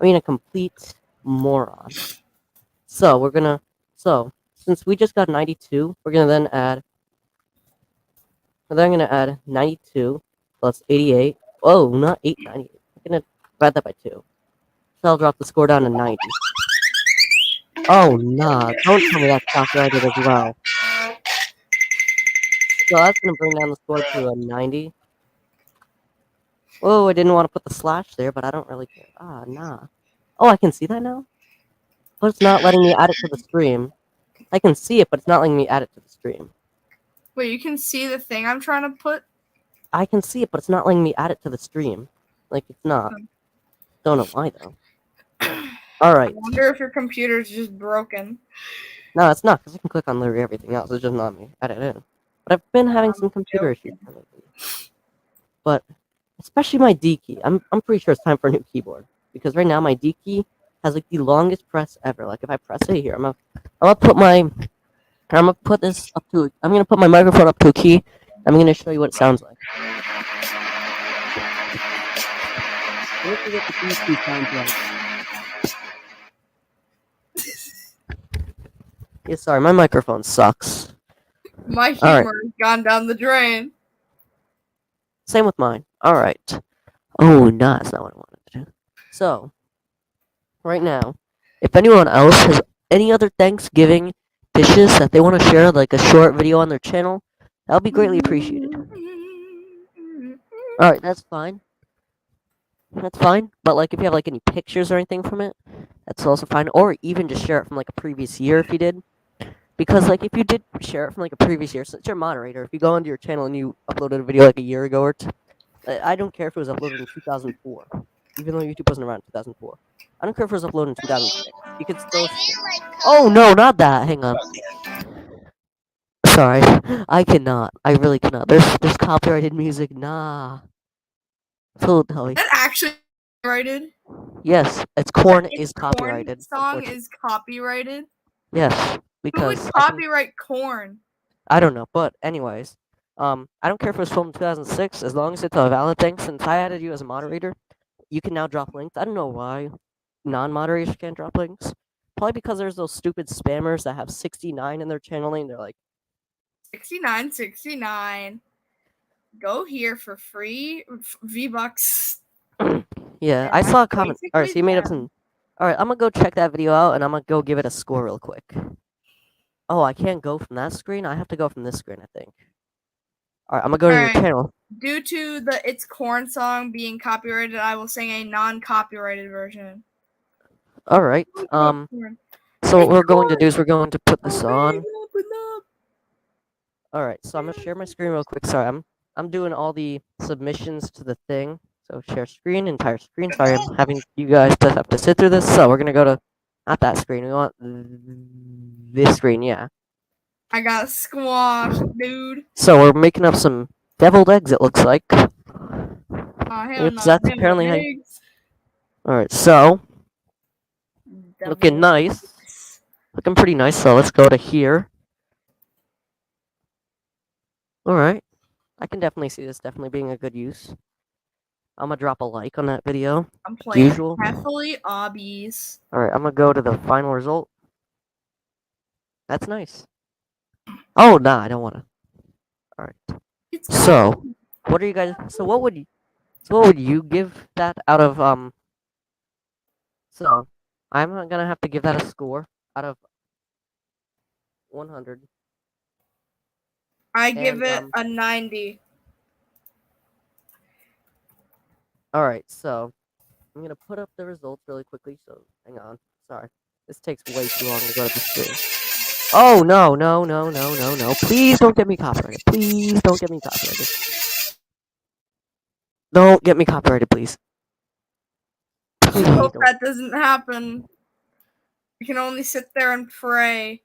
I mean a complete moron. So we're gonna. So since we just got 92, we're gonna then add. We're then gonna add 92 plus 88. Oh, not 898. I'm gonna divide that by 2. So I'll drop the score down to 90. Oh, nah. Don't tell me that's copyrighted as well. So that's going to bring down the score to a 90. Whoa, I didn't want to put the slash there, but I don't really care. Ah, nah. Oh, I can see that now? But it's not letting me add it to the stream. I can see it, but it's not letting me add it to the stream. Wait, you can see the thing I'm trying to put? I can see it, but it's not letting me add it to the stream. Like, it's not. Don't know why, though. Alright. I wonder if your computer's just broken. No, it's not, because I can click on literally everything else. It's just not me. Add it in. But I've been having some computer issues lately. But, especially my D key. I'm pretty sure it's time for a new keyboard. Because right now, my D key has, like, the longest press ever. Like, if I press it here, I'm gonna put my microphone up to a key. I'm gonna show you what it sounds like. Look at what the D key sounds like. Yeah, sorry, my microphone sucks. My All right. humor has gone down the drain. Same with mine. Alright. Oh, no, that's not what I wanted to do. So, right now, if anyone else has any other Thanksgiving dishes that they want to share, like a short video on their channel, that would be greatly appreciated. Alright, that's fine. That's fine. But, like, if you have, like, any pictures or anything from it, that's also fine. Or even just share it from, like, a previous year if you did. Because, like, if you did share it from, like, a previous year, since you're a moderator, if you go onto your channel and you uploaded a video, like, a year ago or two, I don't care if it was uploaded in 2004, even though YouTube wasn't around in 2004. I don't care if it was uploaded in 2006. You could still Oh, no, not that. Hang on. Sorry. I cannot. I really cannot. There's copyrighted music. Nah. Totally. Is that actually copyrighted? Yes, it's Corn It's is Korn copyrighted. song is copyrighted? Yes, Who would because copyright Corn? I don't know, but anyways, I don't care if it was filmed in 2006, as long as it's a valid thing. Since I added you as a moderator, you can now drop links. I don't know why non-moderators can't drop links. Probably because there's those stupid spammers that have 69 in their channel name. They're like, 69. Go here for free V-Bucks. yeah, And I saw a that's comment. All right, so you made up basically some. All right, I'm gonna go check that video out, and I'm gonna go give it a score real quick. Oh, I can't go from that screen. I have to go from this screen, I think. All right, I'm gonna go to your Alright. channel. Due to the It's Corn song being copyrighted, I will sing a non-copyrighted version. All right. Corn. So what It's we're going to do corn. is we're going to put this on. Open up. All right. So I'm gonna share my screen real quick. Sorry, I'm doing all the submissions to the thing. So share screen, entire screen. Sorry, I'm having you guys to have to sit through this. So we're gonna go to not that screen. We want this screen. Yeah. I got squashed, dude. So we're making up some deviled eggs. It looks like. Oh, hell Yep, no. that's Damn apparently how. eggs. All right. So looking Devil nice. eggs. Looking pretty nice. So let's go to here. All right. I can definitely see this definitely being a good use. I'm gonna drop a like on that video. I'm playing Usual. carefully obbies. All right, I'm gonna go to the final result. That's nice. Oh, nah, I don't wanna. All right. It's So, what are you guys? So, what would you give that out of So, I'm gonna have to give that a score out of 100. I give And, it a 90. All right, so I'm gonna put up the results really quickly. So, hang on. Sorry, this takes way too long to go to the screen. Oh no, no, no, no, no, no! Please don't get me copyrighted. Please don't get me copyrighted. Don't get me copyrighted, please. Please Hope don't. that doesn't happen. You can only sit there and pray.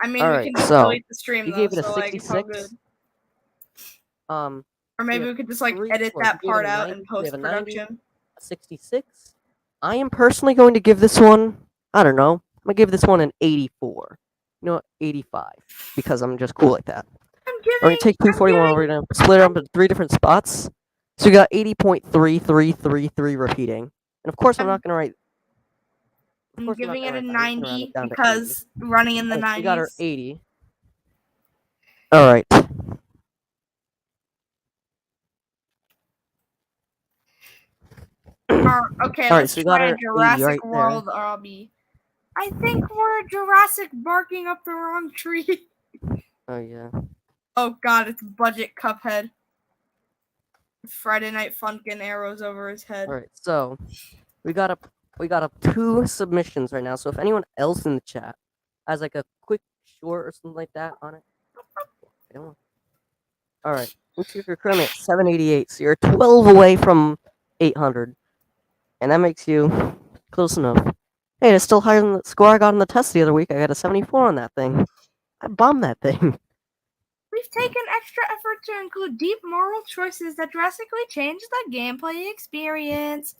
I mean, All we right, can just so, delete the stream You though, gave it a so like it's all good. 66. Or maybe have we could just like three edit scores. that You gave it part a out 90, in we have a 90. post-production. 66. I am personally going to give this one, I don't know, I'm gonna give this one an 84. You know what, 85, because I'm just cool like that. We're gonna take 241, we're gonna split it up into 3 different spots. So we got 80.3333 repeating. And of course I'm not gonna write. I'm course I'm not giving gonna it a write that. I'm just gonna round 90 it down to because running in the 80. 90s. We got our 80. Alright. Okay, Alright, let's so we got try our a 80 Jurassic right there. World obby. I think we're Jurassic barking up the wrong tree. Oh yeah. Oh god, it's Budget Cuphead. Friday Night Funkin' arrows over his head. All right, so we got up 2 submissions right now. So if anyone else in the chat has like a quick short or something like that on it, I don't know. All right, let's see if you're currently at 788. So you're 12 away from 800, and that makes you close enough. Hey, it's still higher than the score I got on the test the other week. I got a 74 on that thing. I bombed that thing. We've taken extra effort to include deep moral choices that drastically change the gameplay experience.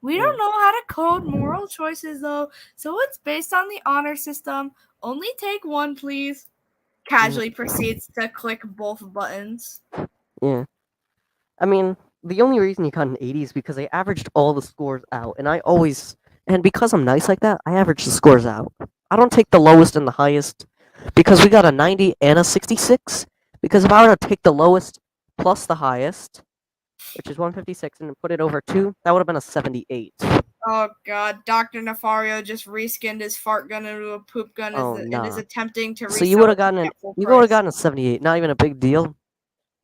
We don't know how to code moral choices though, so it's based on the honor system. Only take one, please. Casually proceeds to click both buttons. Yeah. I mean, the only reason you got an 80 is because I averaged all the scores out, and because I'm nice like that, I average the scores out. I don't take the lowest and the highest, because we got a 90 and a 66, because if I were to take the lowest plus the highest, which is 156, and put it over 2, that would have been a 78. Oh god, Dr. Nefario just reskinned his fart gun into a poop gun and is attempting to resell So you would have it gotten at full you would have price. gotten a 78, not even a big deal.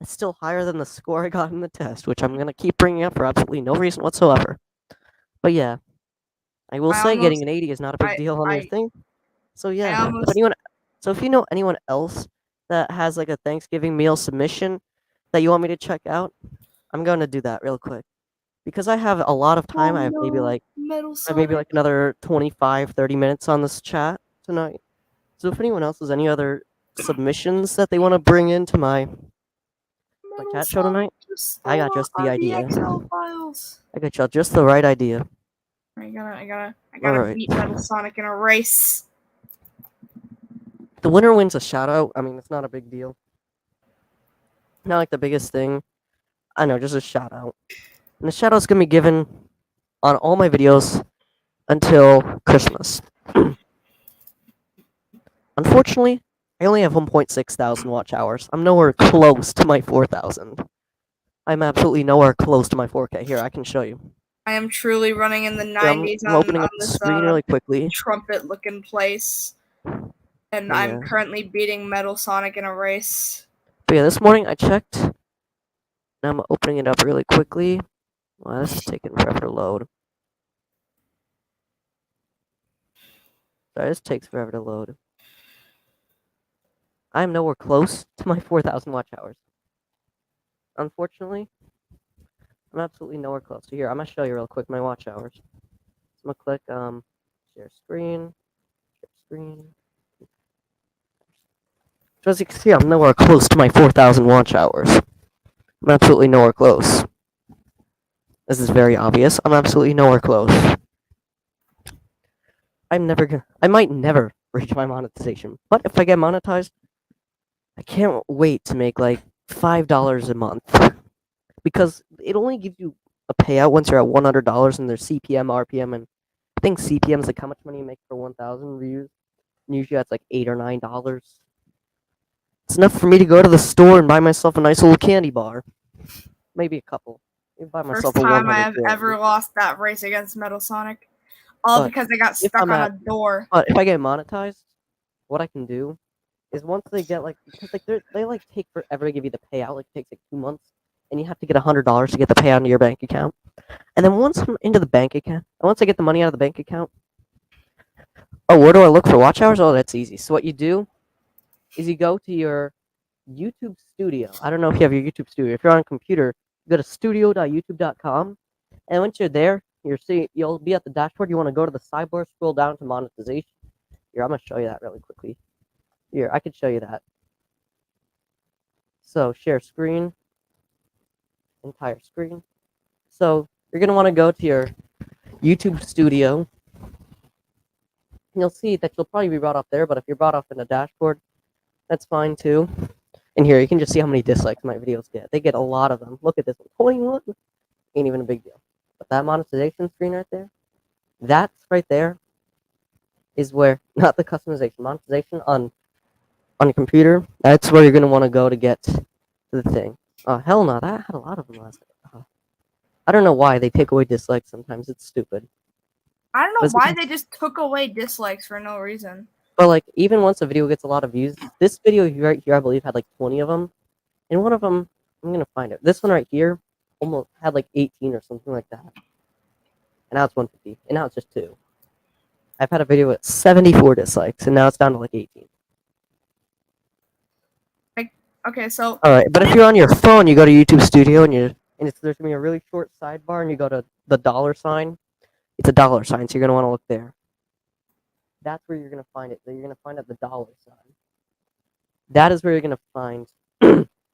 It's still higher than the score I got in the test, which I'm gonna keep bringing up for absolutely no reason whatsoever. But yeah, I will say getting an 80 is not a big deal on your thing. So yeah, if you know anyone else that has like a Thanksgiving meal submission that you want me to check out, I'm going to do that real quick. Because I have a lot of time, I have maybe like another 25, 30 minutes on this chat tonight. So if anyone else has any other submissions that they want to bring into my chat show tonight, I got just the idea. I got y'all just the right idea. I gotta beat Metal Sonic in a race. The winner wins a shout out. I mean, it's not a big deal. Not like the biggest thing. I know, just a shout out. And the shout out's gonna be given on all my videos until Christmas. Unfortunately, I only have 1.6 thousand watch hours. I'm nowhere close to my 4,000. I'm absolutely nowhere close to my 4K. Here, I can show you. I am truly running in the 90s I'm opening up the screen really quickly. Trumpet-looking place. And I'm currently beating Metal Sonic in a race. But yeah, this morning I checked. Now I'm opening it up really quickly. Wow, this is taking forever to load. Sorry, this takes forever to load. I'm nowhere close to my 4,000 watch hours. Unfortunately, I'm absolutely nowhere close. So here, I'm gonna show you real quick my watch hours. So I'm gonna click share screen. So as you can see, I'm nowhere close to my 4,000 watch hours. I'm absolutely nowhere close. This is very obvious. I'm absolutely nowhere close. I might never reach my monetization. But if I get monetized, I can't wait to make like $5 a month. Because it only gives you a payout once you're at $100 and there's CPM, RPM, and I think CPM is like how much money you make for 1,000 views. And usually that's like $8 or $9. It's enough for me to go to the store and buy myself a nice little candy bar. Maybe a couple. Maybe buy myself First time I have ever lost that race against Metal Sonic. All because I got stuck on a door. But if I get monetized, what I can do is once they get like, because like they like take forever to give you the payout. Like it takes like 2 months, and you have to get $100 to get the payout into your bank account. And then once I'm into the bank account, and once I get the money out of the bank account, oh, where do I look for watch hours? Oh, that's easy. So what you do is you go to your YouTube studio. I don't know if you have your YouTube studio. If you're on a computer, you go to studio.youtube.com, and once you're there, you'll be at the dashboard. You want to go to the sidebar, scroll down to monetization. Here, I'm gonna show you that really quickly. Here, I could show you that. So share screen, entire screen. So you're gonna want to go to your YouTube studio. And you'll see that you'll probably be brought up there, but if you're brought up in the dashboard, that's fine too. And here, you can just see how many dislikes my videos get. They get a lot of them. Look at this one, 21. Ain't even a big deal. But that monetization screen right there, that's right there is where, not the customization, monetization on your computer, that's where you're going to want to go to get to the thing. Oh, hell no, that had a lot of them last night. I don't know why they take away dislikes sometimes. It's stupid. I don't know why they just took away dislikes for no reason. But like, even once a video gets a lot of views, this video right here, I believe, had like 20 of them. And one of them, I'm going to find it. This one right here almost had like 18 or something like that. And now it's 150. And now it's just 2. I've had a video with 74 dislikes, and now it's down to like 18. Okay, so Alright, but if you're on your phone, you go to YouTube Studio, and there's gonna be a really short sidebar, and you go to the dollar sign. It's a dollar sign, so you're gonna want to look there. That's where you're gonna find it. So you're gonna find out the dollar sign. That is where you're gonna find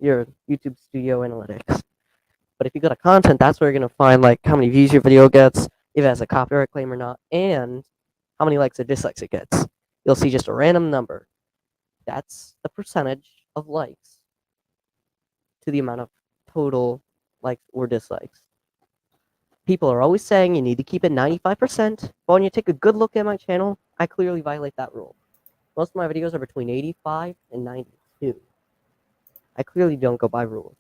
your YouTube Studio analytics. But if you go to content, that's where you're gonna find like how many views your video gets, if it has a copyright claim or not, and how many likes or dislikes it gets. You'll see just a random number. That's the percentage of likes to the amount of total likes or dislikes. People are always saying you need to keep it 95%, but when you take a good look at my channel, I clearly violate that rule. Most of my videos are between 85 and 92. I clearly don't go by rules.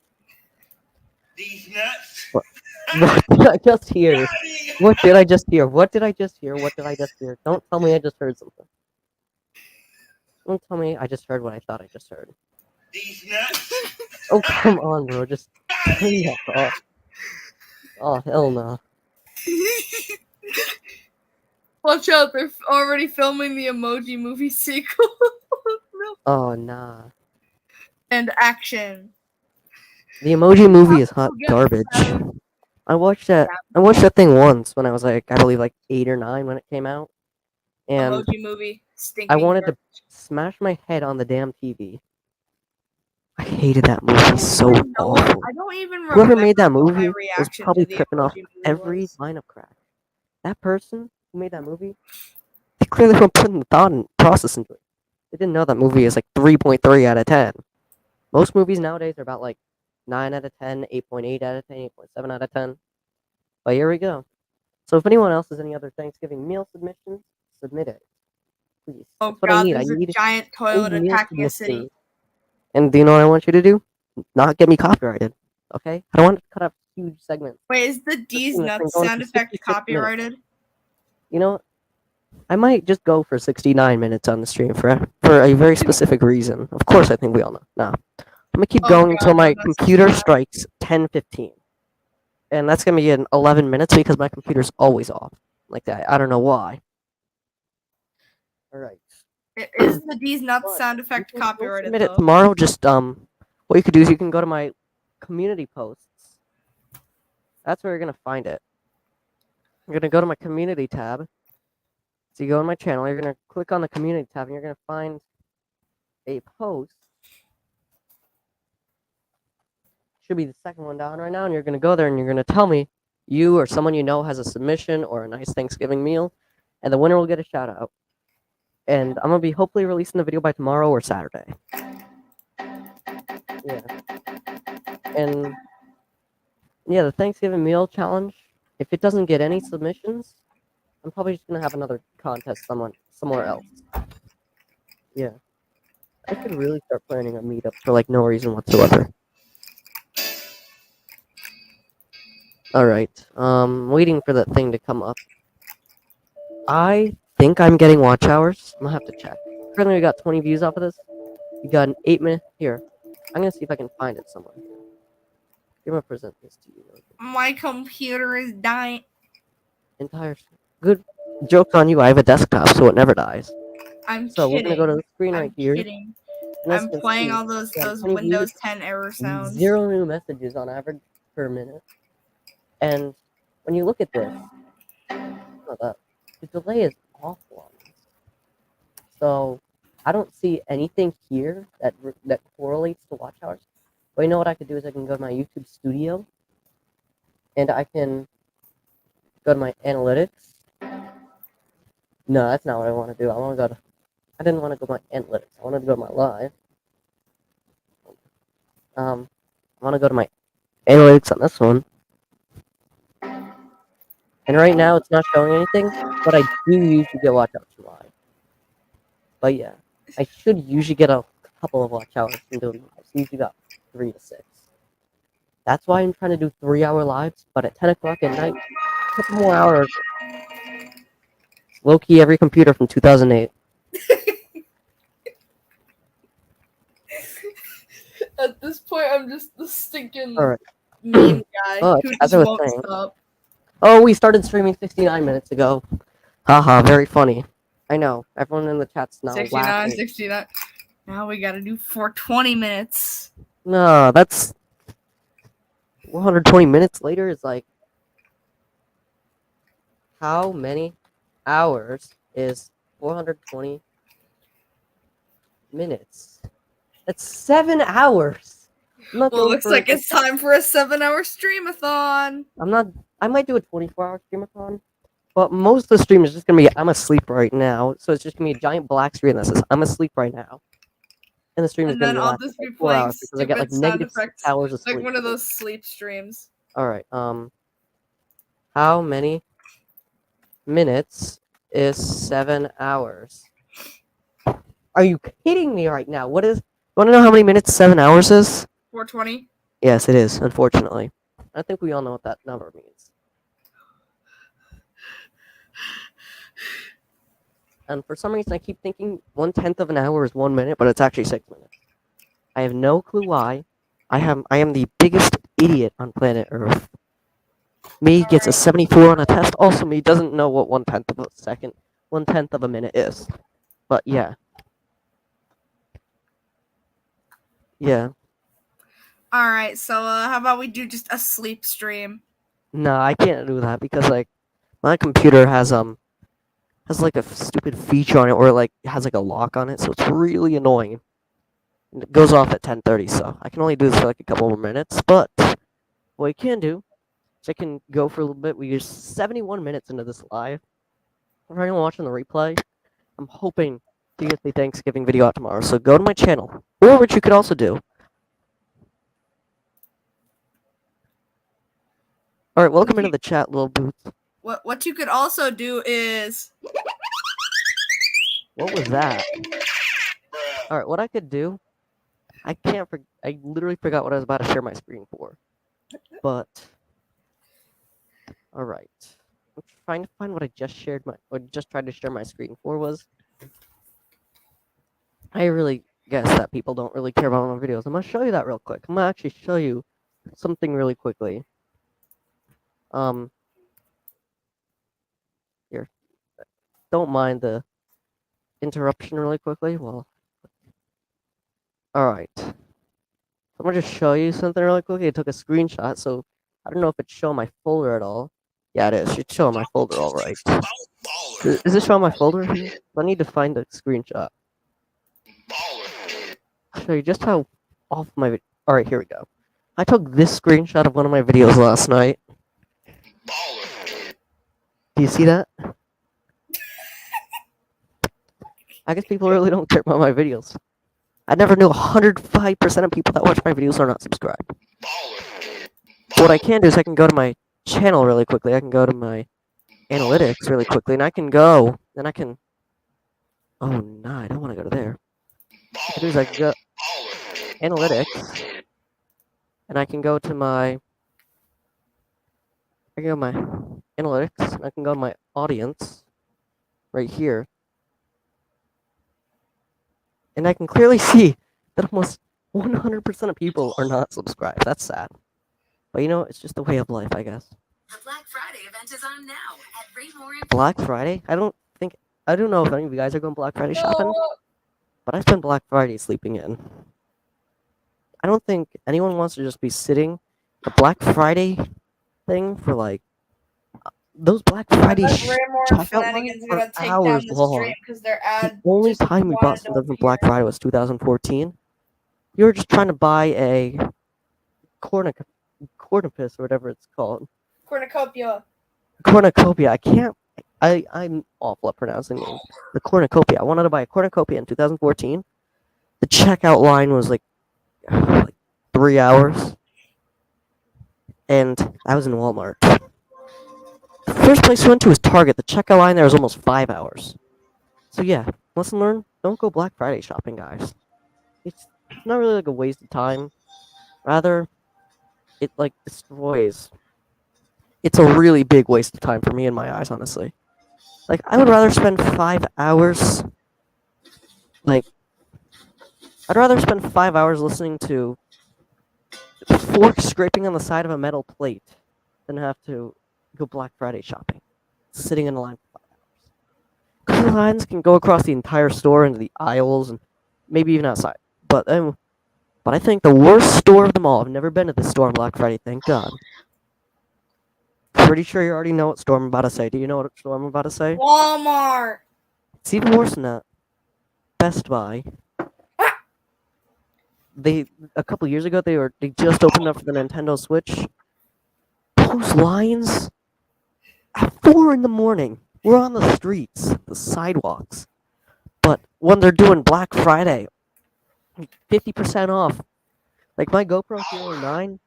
These nuts. What did I just hear? What did I just hear? What did I just hear? What did I just hear? Don't tell me I just heard something. Don't tell me I just heard what I thought I just heard. These nuts. Oh, come on, bro. Just turn that off. Oh, hell no. watch out, they're already filming the Emoji Movie sequel. No. Oh, nah. And action. The Emoji Movie is hot Get garbage. excited. I watched that thing once when I was like, I believe like 8 or 9 when it came out. And Emoji Movie. Stinking I wanted to garbage. smash my head on the damn TV. I hated that movie so No, awful. I don't even remember. Whoever made that what my movie was reaction probably to the tripping off Emoji Movie every was. line of crack. That person who made that movie, they clearly weren't putting the thought and process into it. They didn't know that movie is like 3.3 out of 10. Most movies nowadays are about like 9 out of 10, 8.8 out of 10, 8.7 out of 10. But here we go. So if anyone else has any other Thanksgiving meal submissions, submit it. Please. Oh That's what I god, need. there's I a need giant toilet meal attacking a city. submissions. And do you know what I want you to do? Not get me copyrighted. Okay? I don't want to cut up huge segments. Wait, is the D's thing that's been Nuts going sound for effect 66 minutes. copyrighted? You know, I might just go for 69 minutes on the stream for a very specific reason. Of course, I think we all know. No. I'm going to keep Oh going God, until no, my that's computer not. strikes 10:15. And that's going to be in 11 minutes because my computer's always off like that. I don't know why. All right. Is the D's Nuts But sound effect you can still copyrighted submit it though? tomorrow. Just what you could do is you can go to my community posts. That's where you're gonna find it. You're gonna go to my community tab. So you go on my channel. You're gonna click on the community tab, and you're gonna find a post. Should be the second one down right now, and you're gonna go there and you're gonna tell me you or someone you know has a submission or a nice Thanksgiving meal, and the winner will get a shout out. And I'm gonna be hopefully releasing the video by tomorrow or Saturday. Yeah. And yeah, the Thanksgiving meal challenge. If it doesn't get any submissions, I'm probably just gonna have another contest somewhere else. Yeah. I could really start planning a meetup for like no reason whatsoever. Alright. Waiting for that thing to come up. I think I'm getting watch hours. I'm gonna have to check. Currently we got 20 views off of this. We got an 8-minute here. I'm gonna see if I can find it somewhere. I'm gonna present this to you. My computer is dying. Entire good joke on you. I have a desktop, so it never dies. I'm So kidding. we're gonna go to the screen I'm right here. kidding. And as I'm you can playing see, all those we have 20 Windows views, 10 error sounds. 0 new messages on average per minute. And when you look at this, the delay is awful on this. So I don't see anything here that correlates to watch hours. But you know what I could do is I can go to my YouTube Studio, and I can go to my analytics. No, that's not what I want to do. I didn't want to go to my analytics. I wanted to go to my live. I want to go to my analytics on this one. And right now it's not showing anything, but I do usually get watch hours from live. But yeah, I should usually get a couple of watch hours from doing lives. Usually got 3 to 6. That's why I'm trying to do 3-hour lives, but at 10 o'clock at night, a couple more hours. Low-key every computer from 2008. At this point, I'm just the stinking. Alright. meme guy But, who as just I was won't saying- stop. Oh, we started streaming 69 minutes ago. Haha, very funny. I know. Everyone in the chat's now 69, laughing. 69. Now we gotta do for 20 minutes. No, that's 120 minutes later is like, how many hours is 420 minutes? That's 7 hours. I'm not Well, going looks for like it's time for a 7-hour streamathon. I might do a 24-hour streamathon, but most of the stream is just gonna be I'm asleep right now. So it's just gonna be a giant black screen that says I'm asleep right now. And the stream is And gonna then be I'll lasting just be like 4 playing hours because I get like stupid sound negative 6 effects, hours of sleep. like one of those sleep streams. Alright, how many minutes is 7 hours? Are you kidding me right now? What is? Want to know how many minutes 7 hours is? 420. Yes, it is. Unfortunately, I think we all know what that number means. And for some reason, I keep thinking 1/10 of an hour is 1 minute, but it's actually 6 minutes. I have no clue why. I am the biggest idiot on planet Earth. Me gets a 74 on a test. Also, me doesn't know what 1/10 of a second, 1/10 of a minute is. But yeah. Yeah. All right, so how about we do just a sleep stream? No, I can't do that because like my computer has like a stupid feature on it where like it has like a lock on it, so it's really annoying. And it goes off at 10:30, so I can only do this for like a couple more minutes. But what I can do is I can go for a little bit. We're 71 minutes into this live. For anyone watching the replay, I'm hoping to get the Thanksgiving video out tomorrow. So go to my channel, or what you could also do. All right, welcome into the chat, little boots. What you could also do is What was that? All right, what I could do, I literally forgot what I was about to share my screen for. But, all right. I'm trying to find what I just tried to share my screen for was. I really guess that people don't really care about my videos. I'm gonna show you that real quick. I'm gonna actually show you something really quickly. Here. Don't mind the interruption really quickly. Well, all right. I'm gonna just show you something really quickly. I took a screenshot, so I don't know if it's showing my folder at all. Yeah, it is. It's showing my folder all right. Is this showing my folder here? I need to find the screenshot. I'll show you just how off my. All right, here we go. I took this screenshot of one of my videos last night. Do you see that? I guess people really don't care about my videos. I never knew 105% of people that watch my videos are not subscribed. What I can do is I can go to my channel really quickly. I can go to my analytics really quickly, and I can go, and I can. Oh no, I don't want to go to there. What I can do is I can go analytics, and I can go to my. I can go to my analytics, and I can go to my audience, right here. And I can clearly see that almost 100% of people are not subscribed. That's sad. But you know, it's just a way of life, I guess. The Black Friday event is on now at Raymore. Black Friday? I don't know if any of you guys are going Black Friday shopping, but I spent Black Friday sleeping in. I don't think anyone wants to just be sitting the Black Friday thing for like those Black Friday checkout lines are hours long. because their The ad. only just time we bought wanted stuff to from Black appear. Friday was 2014. You were just trying to buy a cornupus or whatever it's called. Cornucopia. Cornucopia. I'm awful at pronouncing names. The cornucopia. I wanted to buy a cornucopia in 2014. The checkout line was like 3 hours. And I was in Walmart. The first place we went to was Target. The checkout line there was almost 5 hours. So yeah, lesson learned, don't go Black Friday shopping, guys. It's not really like a waste of time. Rather, it like destroys. It's a really big waste of time for me in my eyes, honestly. Like, I would rather spend 5 hours. I'd rather spend 5 hours listening to fork scraping on the side of a metal plate than have to go Black Friday shopping, sitting in a line for 5 hours. Because lines can go across the entire store into the aisles and maybe even outside. But I think the worst store of them all. I've never been to this store on Black Friday, thank God. Pretty sure you already know what store I'm about to say. Do you know what store I'm about to say? Walmart. It's even worse than that. Best Buy. A couple years ago they just opened up for the Nintendo Switch. Those lines at 4 in the morning. We're on the streets, the sidewalks. But when they're doing Black Friday, 50% off. Like my GoPro Hero 9,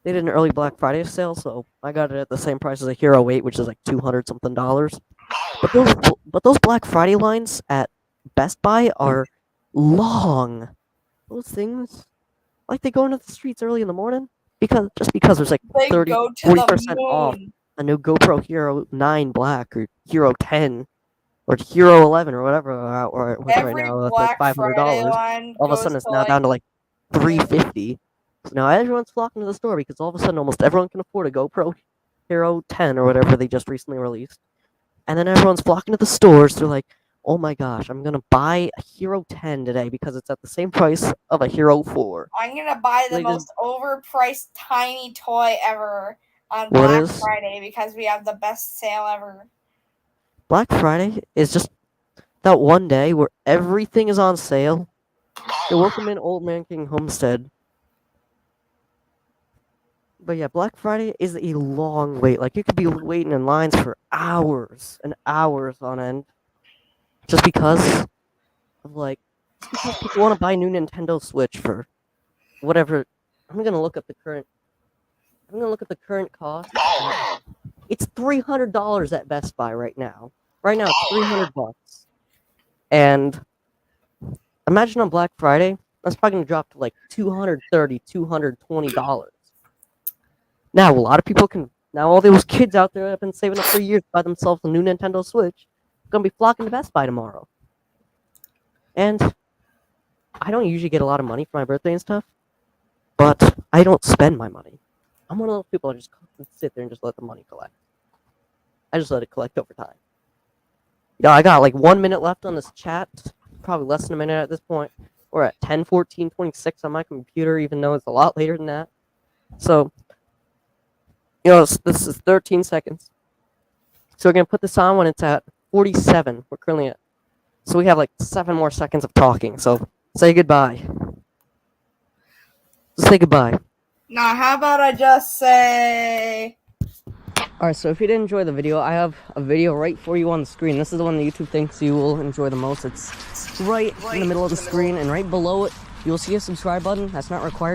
they did an early Black Friday sale, so I got it at the same price as a Hero 8, which is like $200 something. But those Black Friday lines at Best Buy are long. Those things, like they go into the streets early in the morning because there's like They 30, go to 40% the off moon. a new GoPro Hero 9 Black or Hero 10 or Hero 11 or whatever or right Every now that's like Black Friday $500. line All of a goes sudden it's to, now like, down to like $350. So now everyone's flocking to the store because all of a sudden almost everyone can afford a GoPro Hero 10 or whatever they just recently released. And then everyone's flocking to the stores. They're like, oh my gosh, I'm going to buy a Hero 10 today because it's at the same price of a Hero 4. I'm gonna buy the They most overpriced tiny toy ever on What Black is? Friday because we have the best sale ever. Black Friday is just that one day where everything is on sale. You're welcome in, Old Man King Homestead. But yeah, Black Friday is a long wait. Like, you could be waiting in lines for hours and hours on end. Just because people want to buy a new Nintendo Switch for whatever. I'm gonna look up the current cost. It's $300 at Best Buy right now. Right now, it's $300. And imagine on Black Friday, that's probably gonna drop to like $230, $220. Now, a lot of people now all those kids out there that have been saving up for years to buy themselves a new Nintendo Switch, are gonna be flocking to Best Buy tomorrow. And I don't usually get a lot of money for my birthday and stuff, but I don't spend my money. I'm one of those people that just sit there and just let the money collect. I just let it collect over time. Yeah, I got like 1 minute left on this chat. Probably less than a minute at this point. We're at 10:14:26 on my computer, even though it's a lot later than that. So, this is 13 seconds. So we're going to put this on when it's at 47. We're currently at. So we have like 7 more seconds of talking. So say goodbye. Just say goodbye. Now, how about I just say... Alright, so if you didn't enjoy the video, I have a video right for you on the screen. This is the one that YouTube thinks you will enjoy the most. It's right in the middle of the screen, and right below it, you'll see a subscribe button. That's not required.